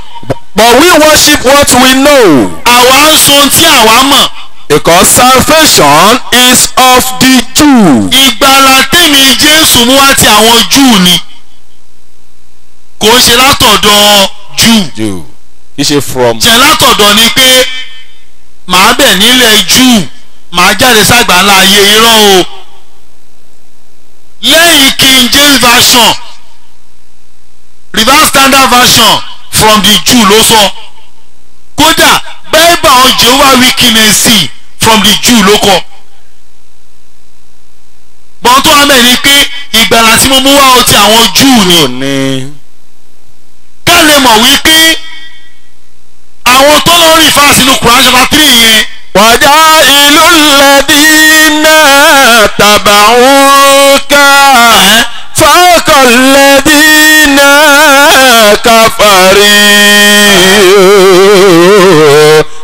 But we worship what we know. àwa ń sọ ohun tí àwa mọ̀. Because salvation is of the Jew. ìgbàlà tèmi Jésù mú wá ti àwọn Júù ni kò ń ṣe látọ̀dọ̀ Júù. Kì í ṣe from. ṣe látọ̀dọ̀ ni pé màá bẹ̀ nílẹ̀ Júù màá jáde ságbàlá ayé irọ́ o. lẹ́yìn King James version Revised Standard Version from the Jew ló sọ. kódà Bible àwọn Jehovah Witness from the Jew ló kọ. bọ́n tó wà mẹ́rin pé ìgbàlà tí mo mú wá o ti àwọn Júù ni. ká lè mọ̀ wípé àwọn tó lọ rí fáà sínú Quran chapter 3 yẹn. wàjà ìlú lẹ́dínà tàbàwùkà fọ́kọ̀ lẹ́dínà káfàrí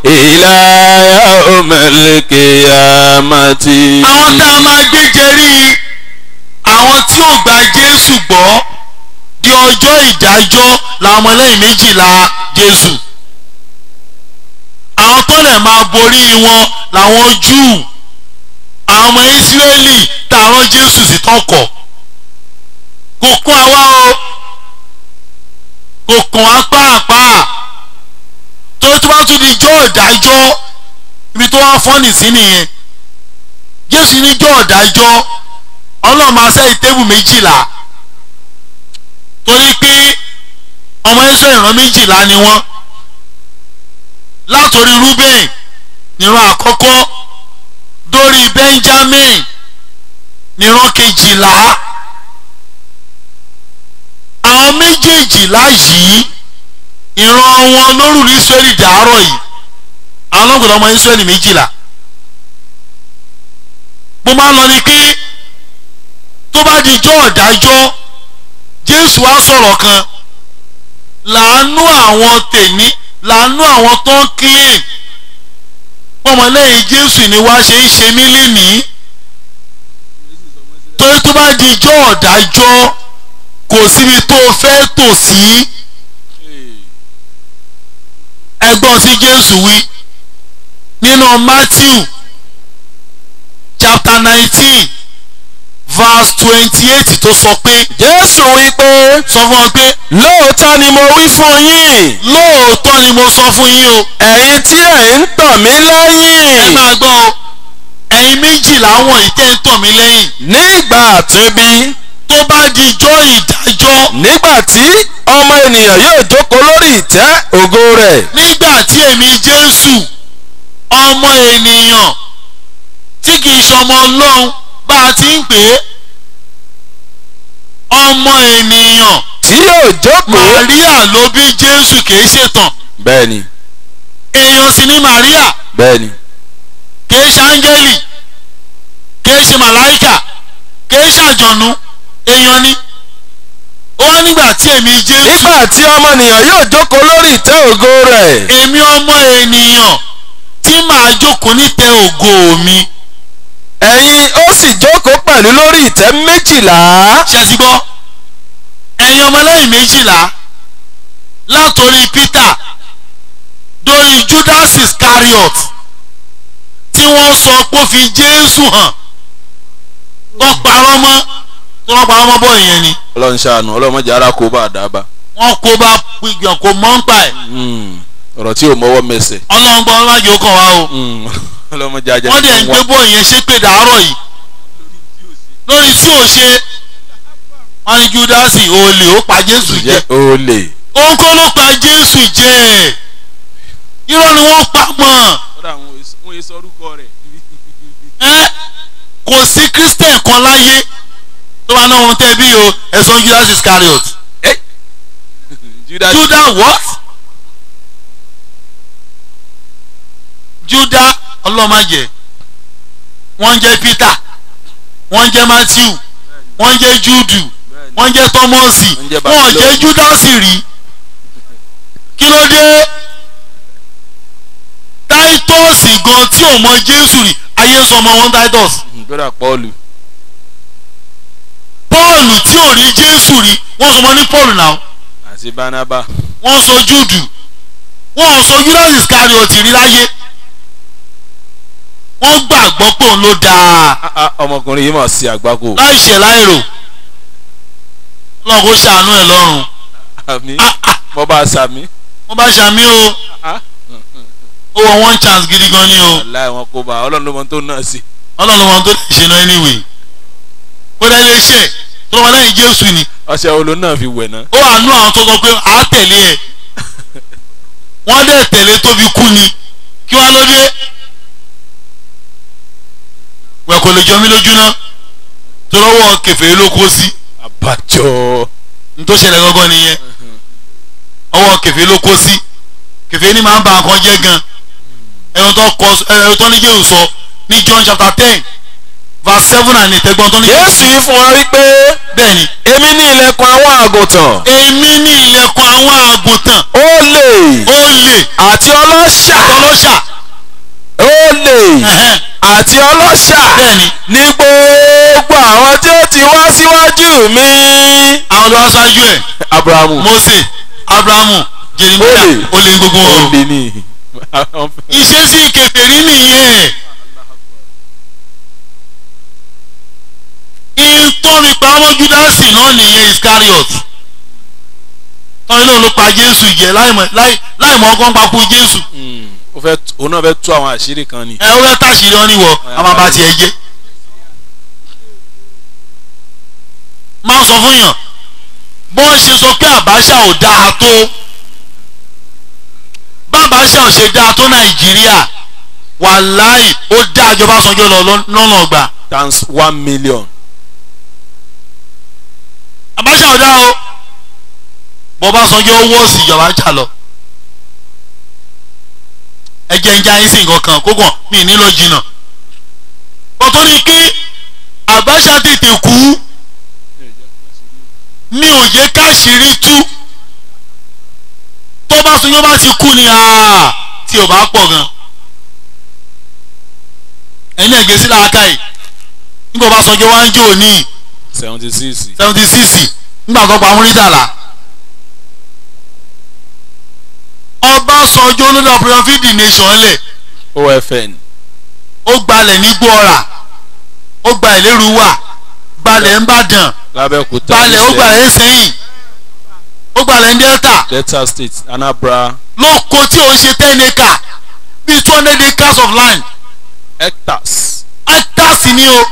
ìlàyà òmìnirikìyàmàtì. àwọn tá a máa gbé jẹrí àwọn tí ò gba Jésù gbọ́ di ọjọ́ ìdájọ́ làwọn ọmọlẹ́yìn méjìlá Jésù. àwọn tó lè máa borí wọn làwọn Júù àwọn ọmọ Ísírẹ́lì tààrán Jésù sí tọkọ̀. kò kún àwa o kò kàn wá pàápàá tó bá tún di jọ́ ìdájọ́ ibi tó wá fọ́nì sí nìyẹn. Jésù ní jọ́ ìdájọ́ Ọlọ́run máa ṣẹ́ ìtẹ́bù méjìlá torí pé ọmọ Ísírẹ́lì ìran méjìlá ni wọ́n. látòrí Rúbẹ́n níran àkọ́kọ́ dórí Benjamin níran kejìlá. àwọn méjèèjìlá yìí ìran wọn lórúurú Ísírẹ́lì dàárọ̀ yìí àwọn ọlọ́gbọ̀dọ̀ ọmọ Ísírẹ́lì méjìlá. mo máa ń lọ ni pé tó bá di ijọ́ ọ̀dájọ́ Jésù á sọ̀rọ̀ kan láàánú àwọn tèmi láàánú àwọn tó ń claim ọmọlẹ́yìn Jésù ni wá ṣe ń ṣe mí lénìí. torí tó bá di ijọ́ ọ̀dájọ́ kò síbi tó fẹ́ tò sí. ẹgbọ́n tí Jésù wí nínú Matthew chapter 19 verse 28 tó sọ pé. Jésù wí pé. sọ fún ọ pé. lóòótọ́ ni mo wí fún yín. lóòótọ́ ni mo sọ fún yín o. ẹ̀yin tí ẹ̀ ń tàn mí lẹ́yìn. ẹ máa gbọ́ o ẹ̀yin méjìlá wọ̀nyí tẹ́ ń tàn mí lẹ́yìn. nígbà àtúnbí. tó bá di ijọ́ ìdájọ́. nígbà tí ọmọ ènìyàn yóò jókòó lórí ìtẹ́ ògo rẹ̀. nígbà tí èmi Jésù ọmọ ènìyàn tí kì í ṣọmọ Ọlọ́run bá a ti ń pè é ọmọ ènìyàn tí yóò jókòó. Màríà ló bí Jésù kì í ṣètàn. bẹ́ẹ̀ni. èèyàn sì ni Màríà. bẹ́ẹ̀ni. kì í ṣe áńgẹ́lì kì í ṣe màláìkà kì í ṣàjọ̀nú èèyàn ni. ó wá nígbà tí èmi Jésù. nígbà tí ọmọnìyàn yóò jókòó lórí ìtẹ́ ògo rẹ̀. èmi ọmọ ènìyàn tí màá jókòó nítẹ́ ògo mi. ẹ̀yin ó sì jókòó pẹ̀lú lórí ìtẹ́ méjìlá. ṣe ti gbọ́ ẹ̀yin ọmọlẹ́yìn méjìlá látòrí Peter dórí Judas Iscariot tí wọ́n sọ pé ó fi Jésù hàn tó parọ́ mọ́ tó wọ́n parọ́ mọ́ bọ́ ìyẹn ni. Ọlọ́run ṣàánú Ọlọ́run mọ̀jà ara kó bá a dábàá. wọ́n kó bá gbìyàn kó mọ́ ń pa ẹ̀. ọ̀rọ̀ tí ò mọ́wọ́ mẹsẹ̀. Ọlọ́run gbọ́ ọlọ́run àjò kàn wá o. Ọlọ́run mọ̀jà ajá wọ́n dẹ̀ ń gbé bọ́ ìyẹn ṣépè dàárọ̀ yìí lórí tí ò ṣe wọ́n ní Judas olè ó pa Jésù jẹ. olè. òun kọ́ ló pa Jésù jẹ irọ́ ni wọ́n pa mọ́. wọ́n yé sọ orúkọ rẹ̀. kò sí Christian kan láyé tó bá náà wọn tẹ́ bí o ẹ̀sán Judas Iscariot. Judas what? Judas ọlọ́màjẹ wọ́n jẹ́ Peter wọ́n jẹ́ Matthew wọ́n jẹ́ Judu wọ́n jẹ́ Thomas wọ́n jẹ́ Judas rí kí ló dé Titus gan tí ò mọ Jésù rí ayé sọmọ wọn Titus. gbọ́dọ̀ Paul tí ò rí Jésù rí wọ́n sọmọ ní Paul náà. àti Barnaba. wọ́n sọ Judu wọ́n sọ Judas Iscariot rí láyé wọ́n gbàgbọ́ pé òun ló dáa ọmọkùnrin yìí mà sí àgbákò. láìṣẹ̀ láìrò Ọlọ́run kó ṣàánú ẹ̀ lọ́rùn. àmì mo bá a sàmì. wọ́n bá ṣàmì o ó wọ one chance gidi gan ni o. aláì wọn kó bá Ọlọ́run ló mọ tó náà sí. Ọlọ́run ló mọ tó lè ṣe náà anyway ó dẹ́ lè ṣe tó lọ́wọ́ lẹ́yìn Jésù ni. ọṣẹ olo náà fi wẹ̀ náà. ó wà nú àwọn tó sọ pé à á tẹ̀lé ẹ̀ wọ́n dẹ̀ tẹ̀lé tóbi kú ni kí wọ́n ló dé wẹ̀ kò lè jọ mí lójú náà tó lọ́wọ́ kẹfẹ́ ló kó sí. àbájọ. n tó ṣẹlẹ̀ gángan nìyẹn ọwọ́ kẹfẹ́ ló kó sí kẹfẹ́ ní máa ń ba nǹkan jẹ́ gan ẹ̀rọ tó ní Jésù sọ ní John chapter 10 verse 7 and 8 ẹgbọ́n tó ní. Jésù yìí fún wa wípé. bẹ́ẹ̀ni. èmi ní ilẹ̀kùn àwọn àgùntàn. èmi ní ilẹ̀kùn àwọn àgùntàn. olè àti ọlọ́ṣà. olè àti ọlọ́ṣà. bẹ́ẹ̀ni. ní gbogbo àwọn tí ó ti wá síwájú mi. àwọn ló wá ṣáájú ẹ̀. Abrahamu. Mósè Abrahamu Jeremáyà olè gbogbo wọn. olè ni. ìṣesí kèfèrí nìyẹn. ìtọ́ni pamọ́ Júdásì náà nìyẹn Iscariot tọ́ni náà ló pa Jésù jẹ láìmọ̀ ọkàn papò Jésù. òun náà fẹ́ tú àwọn àṣírí kan ni. ó fẹ́ tàṣírí ọ níwọ̀ a máa bá tiẹ̀ jẹ́. máa sọ fún yàn bó ń ṣe sọ pé Àbáṣà ò dáa tó bàbáṣà ò ṣe dáa tó Nàìjíríà wàláì ó dáa jọba Ọbásanjọ́ lọ lọ́nà ọgbà. times 1 million. Àbáṣà ò dáa o Ọbásanjọ́ wọ́ọ̀sì ìjọba jà lọ. ẹjẹ ń já yín sí nǹkan kan kó kàn mí nílò jìnnà. ọ̀tọ̀ ni kí Àbáṣà tètè kú ní òye káṣírí tú tó Ọbásanjọ́ bá ti kú ni tí ò bá pọ̀ gan. ẹ̀yin ẹ̀gẹ́ sí làákà yìí nígbà Ọbásanjọ́ wá ń jò ní 76 nígbà tó pa Múrítàlá. Ọbásanjọ́ ló lọ Operation Feed the Nation lẹ̀. OFN. ó gbalẹ̀ ní Gbọ́ra ó gba Ìlérúwà gbalẹ̀ ń Bàdàn lábẹ́òkúta gbalẹ̀ ó gbalẹ̀ ń Ṣẹ̀yìn ó gbalẹ̀ ń Delta State Anambra. lóko tí òun ṣe 10 acre bíi 200 acres of land. hectares ni o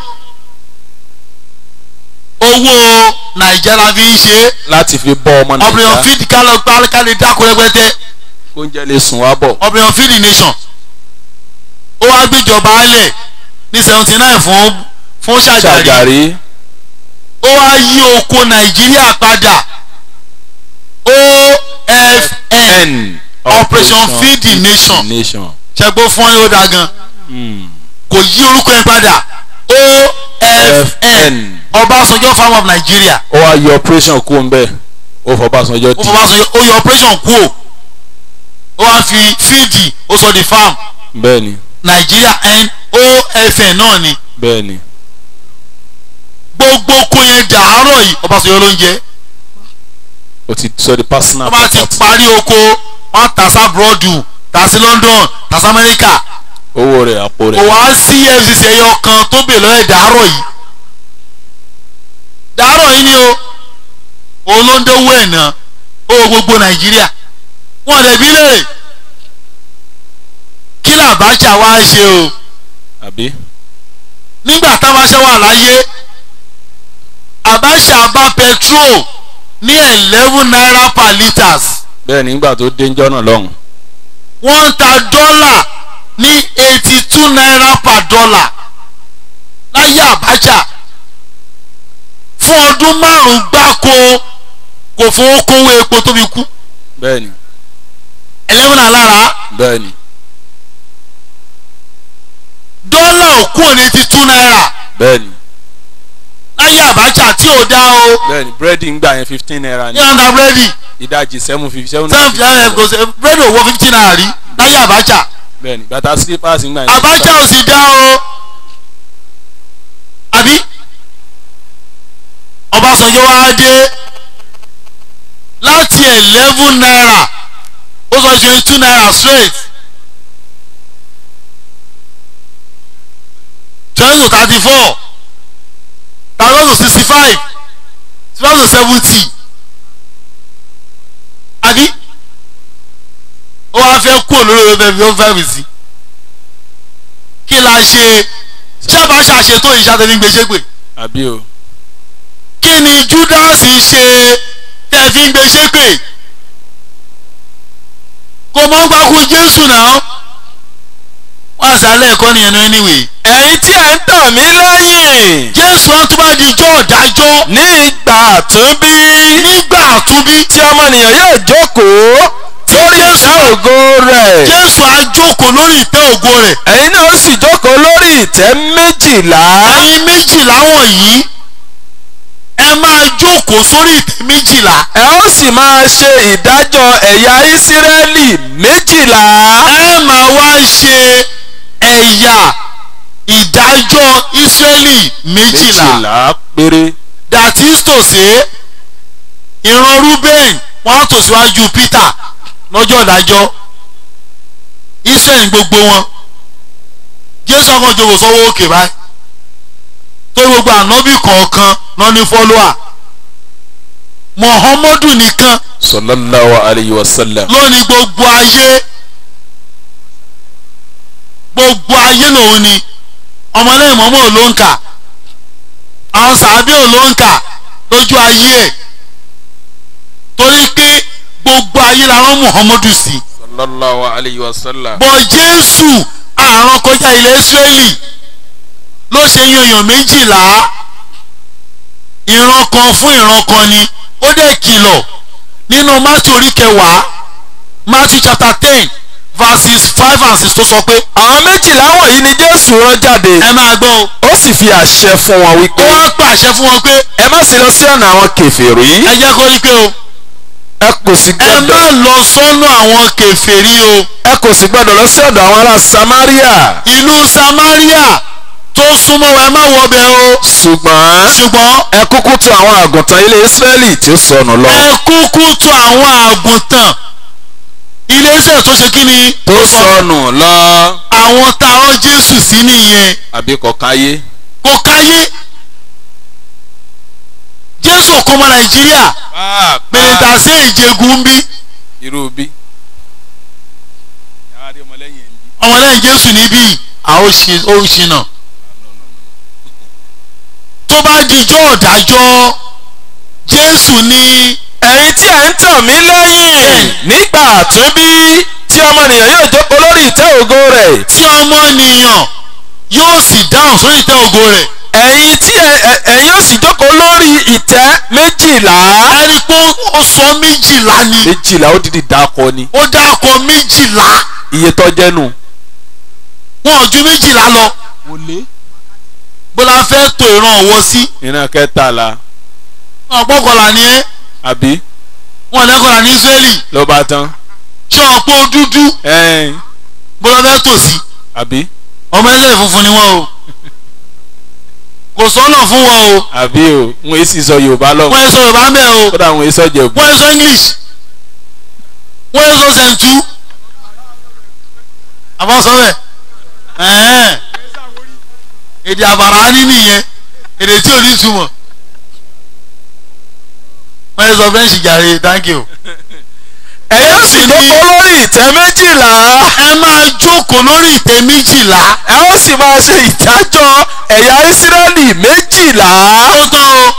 owó Nàìjíríà la fi ń ṣe. láti fi bọ́ ọmọ Nàìjíríà. Operation Feed kálọ̀ dákú rẹpẹtẹ. oúnjẹ lè sùn wá bọ̀. Operation Feed the Nation ó wá gbéjọba alẹ̀ ní 79 fún Ṣàgàrí ó wá yí oko Nàìjíríà padà OFN Operation Feed the Nation ṣẹgbó fún yóò dá gan kò yí orúkọ yẹn padà OFN Ọbásanjọ́ Farm of Nigeria. ó wá yọ operation kú ń bẹ́ẹ̀ ó fọ Ọbásanjọ́ tí. ó yọ operation kú o ó wá fi feed ó sọ di farm. bẹ́ẹ̀ni. Nigeria NOFN náà ni. bẹ́ẹ̀ni. gbogbo kó yẹn dàárọ̀ yìí Ọbásanjọ́ ló ń jẹ. o ti sọ di personal property. wọ́n bá ti parí oko wọ́n tà sí abroad tà sí London tà sí America. owó rẹ̀ àpò rẹ̀. kò wá sí FCC ẹyọ kan tó bè lọ́yẹ̀ dàárọ̀ yìí. dàárọ̀ yìí ni o olóńdówó ẹ̀ náà owó gbogbo Nàìjíríà wọ́n lè bí lè kí l'Abacha wá ṣe o. àbí. nígbà t'Abacha wà láyé Abacha bá petrol ní 11 naira per litres. bẹ́ẹ̀ nígbà tó dé njọ́ náà lọ́hùn. wọ́n ń ta dọ́là ní 82 naira per dollar láyé Abacha fún ọdún 5 gbáko kò fowó kówó epo tó fi kú. bẹ́ẹ̀ni. 11 naira lára. bẹ́ẹ̀ni. dọ́là òkú ní 82 naira. bẹ́ẹ̀ni. láyé Abacha tí ò dá o. bẹ́ẹ̀ni búrẹ́dì ń gbà yẹn 15 naira ni. ní ọ̀dà búrẹ́dì. ìdajì 750. búrẹ́dì owó 15 naira rí láyé Abacha. bẹ́ẹ̀ni bàtà slippers ń gbà yẹn. Abacha ò sì dá o. àbí Ọbásanjọ́ wá dé láti 11 naira ó sọ was 22 naira straight. 20 to 34. 30 to 65. 65 to 70. Àbí? Ó wá fẹ́ kú olórí ọbẹ̀ fẹ́ mi sí. Kí la ṣe? Ṣé bá ṣàṣetó ìṣàtẹ̀mí gbèsègbè? àbí o. Kí ni Judas ṣe tẹ̀ fi ń gbèsègbè? Kò mọ́ gbákú Jésù náà. Wọ́n àṣálẹ̀ ẹ̀kọ́ nìyẹn ní anyway. ẹ̀yin tí ẹ̀ ń tàn mí lẹ́yìn. Jésù á tún bá di ijó ọ̀dájọ́. ní ìgbà àtúnbí. Nígbà àtúnbí. tí ọmọnìyàn yóò jókòó lórí ìtẹ́ ògo rẹ̀. Jésù á jókòó lórí ìtẹ́ ògo rẹ̀. ẹ̀yin náà sì jókòó lórí ìtẹ́ méjìlá. Ẹ̀yin méjìlá wọ̀nyí ẹ máa jókòó sórí ìtẹ́ méjìlá. ẹ ó sì máa ṣe ìdájọ́ ẹ̀yà Ísírẹ́lì méjìlá. Ẹ máa wá ṣe ẹ̀yà ìdájọ́ Ísírẹ́lì méjìlá. péré. That is to say, ìran Rúbẹ́n wọ́n á tò síwájú Peter lọ́jọ́ ìdájọ́. Ísírẹ́lì gbogbo wọn. Jésù àwọn jòkó sọ́wọ́ òkè báyìí. Tó gbogbo ànábì kọ̀ọ̀kan náà ní fọ́lọ́à. Mọ̀hámọ́dù nìkan sallallahu alayhi wa sallam. ló ní gbogbo ayé. Gbogbo ayé lòun ni. Ọmọlẹ́yìn mọ́mọ́ ò ló ń kà. Àwọn sàábí ò ló ń kà lójú ayé ẹ̀. Torí pé gbogbo ayé la rán Mọ̀hámọ́dù sí. sallallahu alayhi wa sallam. Bọ̀ Jésù àrùn kọjá ilẹ̀ Ísírẹ́lì ló ṣe yan èèyàn méjìlá. Ìran kan fún ìran kan ni. Ó dẹ̀ kìlọ̀ nínú Matthew orí kẹwàá, Matthew chapter 10 verses 5 and 6 tó sọ pé àwọn méjìlá wọ̀nyí ni Jésù rán jáde. ẹ máa gbọ́ o. ó sì fi àṣẹ fún wọn Ó wípé wá pàṣẹ fún wọn pé ẹ má sì lọ sí ọ̀nà àwọn kèfèrí. ẹ jẹ́ kó rí pé o. ẹ kò sì Ẹ gbọ́dọ̀ má lọ sọ́nà àwọn kèfèrí o. ẹ kò sì gbọ́dọ̀ lọ sí ọ̀dọ̀ àwọn ará Samaria. Ìlú Samaria tó súnmọ́ wa ẹ má wọbẹ̀ o. ṣùgbọ́n ẹ kúkú tọ̀ àwọn àgùntàn ilé Ísírẹ́lì tí ó sọnù lọ. Ẹ kúkú tọ̀ àwọn àgùntàn ilé iṣẹ́ tó ṣe kí ni. tó sọnù lọ. Àwọn tá a rán Jésù sí nìyẹn. àbí kọ̀ọ̀káyé. Kò káyé. Jésù kọ́ ọmọ Nàìjíríà. Pèlèntà sí ìjẹgùn ń bí. irú bí. Ọmọlẹ́yìn Jésù níbí àwọn òṣìnà. Tó bá dijọ́ ọ̀dájọ́ Jésù ní. ẹ̀yin tí ẹ̀ ń tàn mí lẹ́yìn nígbà àtúnbí tí ọmọnìyàn yóò jókòó lórí ìtẹ́ ògo rẹ̀. Tí ọmọnìyàn yóò sì dáhùn sórí ìtẹ́ ògo rẹ̀. ẹ̀yin ó sì jókòó lórí ìtẹ́ méjìlá. Ẹni pé ó sọ méjìlá ni. méjìlá ó dídì dákọ ni. Ó dákọ méjìlá. iye tó jẹ́nu. Wọn ò ju méjìlá lọ. Bó la fẹ́ tó ìran ọ̀wọ́ sí. ìran kẹtàlá. Wọn gbọ́kànlá ni ẹ́. àbí. Wọn lẹ́kọ̀ọ́lá ní Ísírẹ́lì. ló bá tán. Ṣé ọ̀pọ̀ dúdú. Bó la fẹ́ tò sí. àbí. Ọmọ ẹlẹ́yìn funfun ni wọ́n o. Kò sọ́nà fún wọn o. àbí o wọn èsì sọ Yorùbá lọ. Wọ́n sọ Yorùbá ń bẹ̀ o. kódà wọn èsì ọjọ́ ìbò. Wọ́n sọ English. Wọ́n sọ Sẹ̀ǹtú. Àbọ̀ sọ bẹ́ẹ̀. Èdè àbàrà ní nìyẹn. Èdè tí ò ní túmọ̀. Wọ́n sọ French jàre, thank you. ẹ̀yin ó sì jókòó lórí ìtẹ́ méjìlá. Ẹ máa jókòó lórí ìtẹ́ méjìlá. ẹ ó sì máa ṣe ìdájọ́ ẹ̀yà Ísírẹ́lì méjìlá. Ó tán o.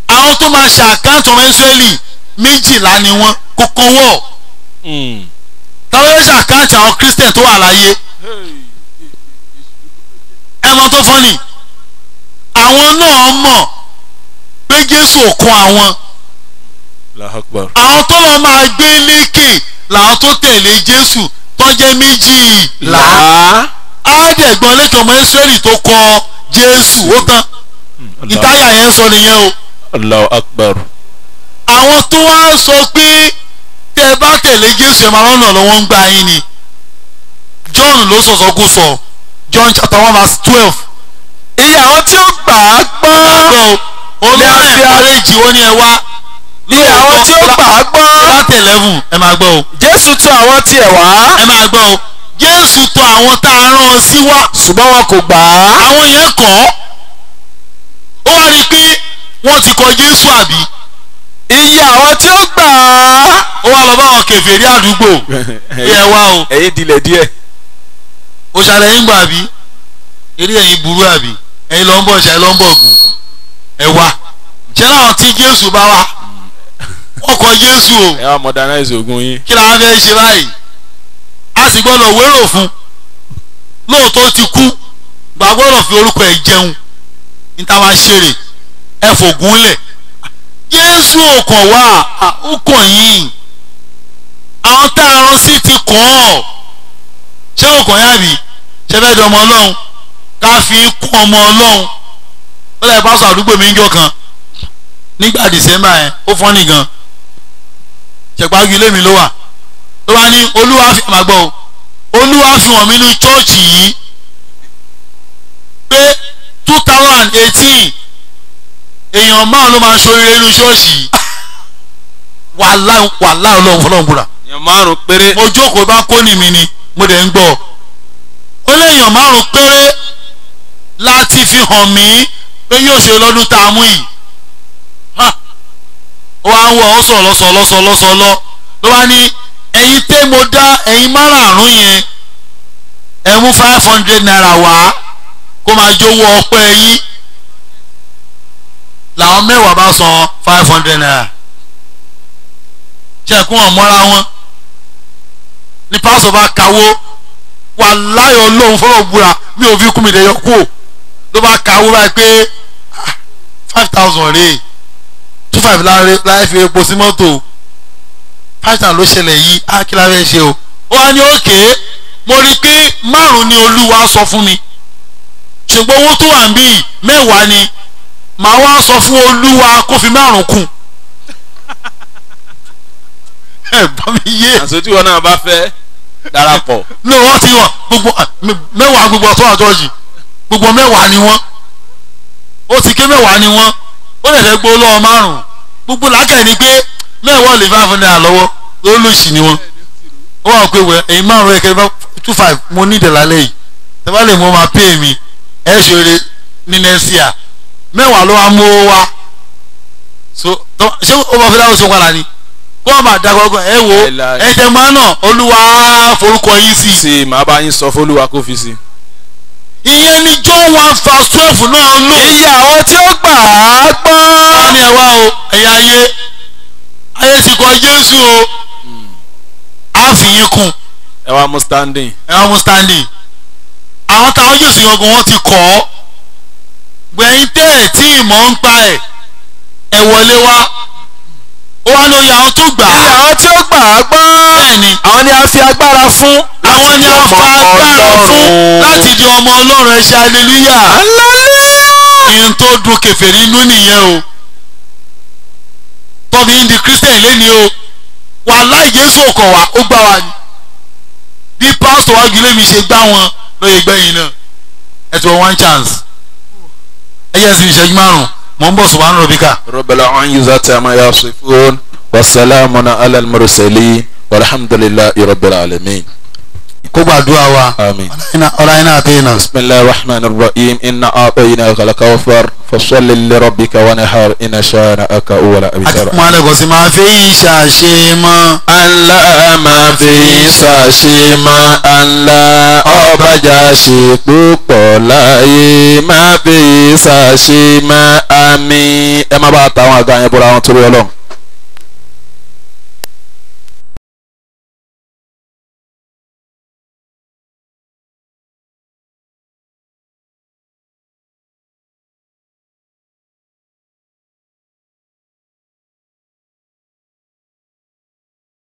Àwọn tó máa ṣe àkáǹtì ọmọ Ísírẹ́lì méjìlá ni wọ́n kókó wọ̀. Táwọn yóò ṣe àkáǹtì àwọn Christian tó wà láyé. Ẹ mọ tó fọ́nì. Àwọn náà mọ̀ pé Jésù ò kún àwọn. Àwọn tó lọ máa gbé lékè làwọn tó tẹ̀lé Jésù tó jẹ́ méjìlá. Àádẹ́gbọ́n lékè ọmọ Ísírẹ́lì tó kọ Jésù ó tán. Ìtáyà yẹn sọ nìyẹn o. Allahu Akbar. Àwọn tó wá sọ pé tẹ ẹ bá tẹ̀lé Jésù ẹ̀ máa rọ́nà lọ́wọ́ ń gbà yín ni. John ló sọ̀sọ́ kó sọ. John chapter 1 verse 12. iye àwọn tí ó gbà á gbọ́. Olórí àfíàrèjì ó ní ẹ wá. iye àwọn tí ó gbà á gbọ́. 11 ẹ máa gbọ́ o. Jésù tọ̀ àwọn tiẹ̀ wá. ẹ máa gbọ́ o. Jésù tọ̀ àwọn tá a rán ọ sí wá. ṣùgbọ́n wọn kò gbà á. àwọn yẹn kọ̀ ọ́. ó wá rí i pé wọ́n ti kọ Jésù àbí. iye àwọn tí ó gbà á. ó wá lọ bá àwọn kèfèrí àdúgbò. ẹ wá o. ẹ̀yin dilẹ̀ díẹ̀. ó ṣàlẹ̀ yín gbà àbí. eré ẹ̀yin burú àbí. ẹ̀yin lọ ń bọ̀ ṣe ẹ̀ lọ ń bọ̀ gùn. ẹ wá. ṣé láwọn tí Jésù bá wá. wọ́n kọ Jésù o. ẹ wá modernize ogun yín. kí la fẹ́ ṣe báyìí. a sì gbọ́dọ̀ wérò fún. lóòótọ́ ti kú. gbàgbọ́dọ̀ fi orúkọ ẹ̀ jẹun. níta máa ṣeré. ẹ fògùn lẹ̀. Jésù ò kàn wá. ó kàn yín. àwọn tá a rán sí ti kàn ọ́. ṣé ò kàn yá bí. ṣé fẹ́ di ọmọ Ọlọ́run. ká fi kún ọmọ Ọlọ́run. ó lè pásọ àdúgbò mi ń jọ kan. nígbà December yẹn ó fọ́nì gan. ṣẹ̀pájú ilé mi ló wà. ló wá ní Olúwa fi àmà gbọ́ o. Olúwa fi hàn mí ní chọ́ọ̀chì yìí. pé 2018 èèyàn márùn ló máa ṣoríire inú ṣọ́ọ̀ṣì yìí. wàhálà Ọlọ́run fọlọ́run búra. èèyàn márùn péré. mo jókòó bá kóni mi ni mo dẹ̀ ń gbọ́. ó lé èèyàn márùn péré láti fi hàn mí pé yóò ṣe lọ́dún tá a mú yìí. ó wá ń wọ ọ sọ̀lọ́sọ̀lọ́sọ̀lọ́sọ̀ ló wá ní ẹ̀yin tẹ́ mo dá ẹ̀yin márààrún yẹn ẹ mú 500 naira wá kó máa jówó ọpẹ́ yín. làwọn mẹ́wàá bá san 500 naira. ṣẹ̀kún ọ̀mọ́ra wọn ní pásọ̀ bá kawó wà láyọ̀ Ọlọ́run fọlọ́ gbúra mi ò fi kú mi dẹ̀yọ kú ò ló bá kawó báyìí pé 5,000 rèé 25 láì fi epo sí mọ́tò 5,000 ló ṣẹlẹ̀ yìí kí la fẹ́ ṣe o. ó wá ní òkè mo rí i pé márùn-ún ni Olúwa sọ fún mi ṣùgbọ́n owó tó wà ń bí mẹ́wàá ni màá wá sọ fún Olúwa kó fi márùn-ún kù. ẹ bá mi yé. àṣetí wọn náà bá fẹ́ darapọ̀. ní wọ́n ti wọ̀ gbogbo mẹ́wàá gbogbo ọ̀tọ́ àjọjì gbogbo mẹ́wàá ni wọ́n ó ti ké mẹ́wàá ni wọ́n ó lè fẹ́ gbó lọ́wọ́ márùn-ún gbogbo làákàyè ni pé mẹ́wàá lè 500 naira lọ́wọ́ olóṣì ni wọ́n ó wà pé wẹ̀ ẹ̀yin márùn-ún ẹ̀kẹ́ 25 mo ní ìdẹ̀lálẹ́ yìí tẹ́fà lè mọ́ máa pay mi ẹ̀ ṣeré ní nẹ́síà mẹ́wàá ló wá mú owó wá so ṣé ó máa fi dáhùn sí padà ni kó wọ́n máa dàgbọ́gbọ́n ẹ wo ẹ tẹ máa nà Olúwa forúkọ yín sí. sí màá bá yín sọ fÓlúwa kó fi sí. ìyẹn ni John 1:12 náà lò. iye àwọn tí ó gbà á gbọ́. wọ́n ní ẹ wá o ẹ̀yin ayé ti kọ Jésù o á fi yín kún. ẹ wá mú standing. àwọn táwọn Jésù yangan wọn ti kọ́ ọ́ gbẹ̀yìn tẹ́ ẹ̀ tí ìmọ̀ ń pa ẹ̀ wọlé wá ó wá lóye àwọn tó gbà á. iye àwọn tí ó gbà á gbọ́. bẹ́ẹ̀ni àwọn ni a fi agbára fún. àwọn ni a fa agbára fún láti di ọmọ Ọlọ́run ẹ ṣe hallelujah. ìyẹn tó dùn kèfèrí inú nìyẹn o tọ́bi ń di Christian lẹ́ni o wàláhì Jésù ọkọ̀ wa ó gbá wa ni bí pásítọ̀ wájú lèmi ṣe gbá wọn lóye gbẹ̀yìn náà ẹ ti wọ one chance ẹ yẹ ẹsìn ìṣẹ́jú márùn-ún mọ̀ ń bọ̀ subhana rabbika. rabbil izzati amma yasifun wa salamun ala al-mursalin walhamdulillahi rabbil alamin. kó gbàdúrà wa ọ̀la iná àti iná. bismillahir rahmanir rahim inna a'tainaka al-kawthar fasalli li rabbika wanhar inna shani'aka huwal abtar. àti mọ́lẹ̀ kò sí máa fi ṣàṣe mọ́. Allah máa fi ṣàṣe mọ́ Allah ọbàjá ṣe púpọ̀ láyé máa fi ṣàṣe mọ́ àmín. ẹ má bá a ta àwọn àga yẹn bọ́ra wọn torí Ọlọ́run.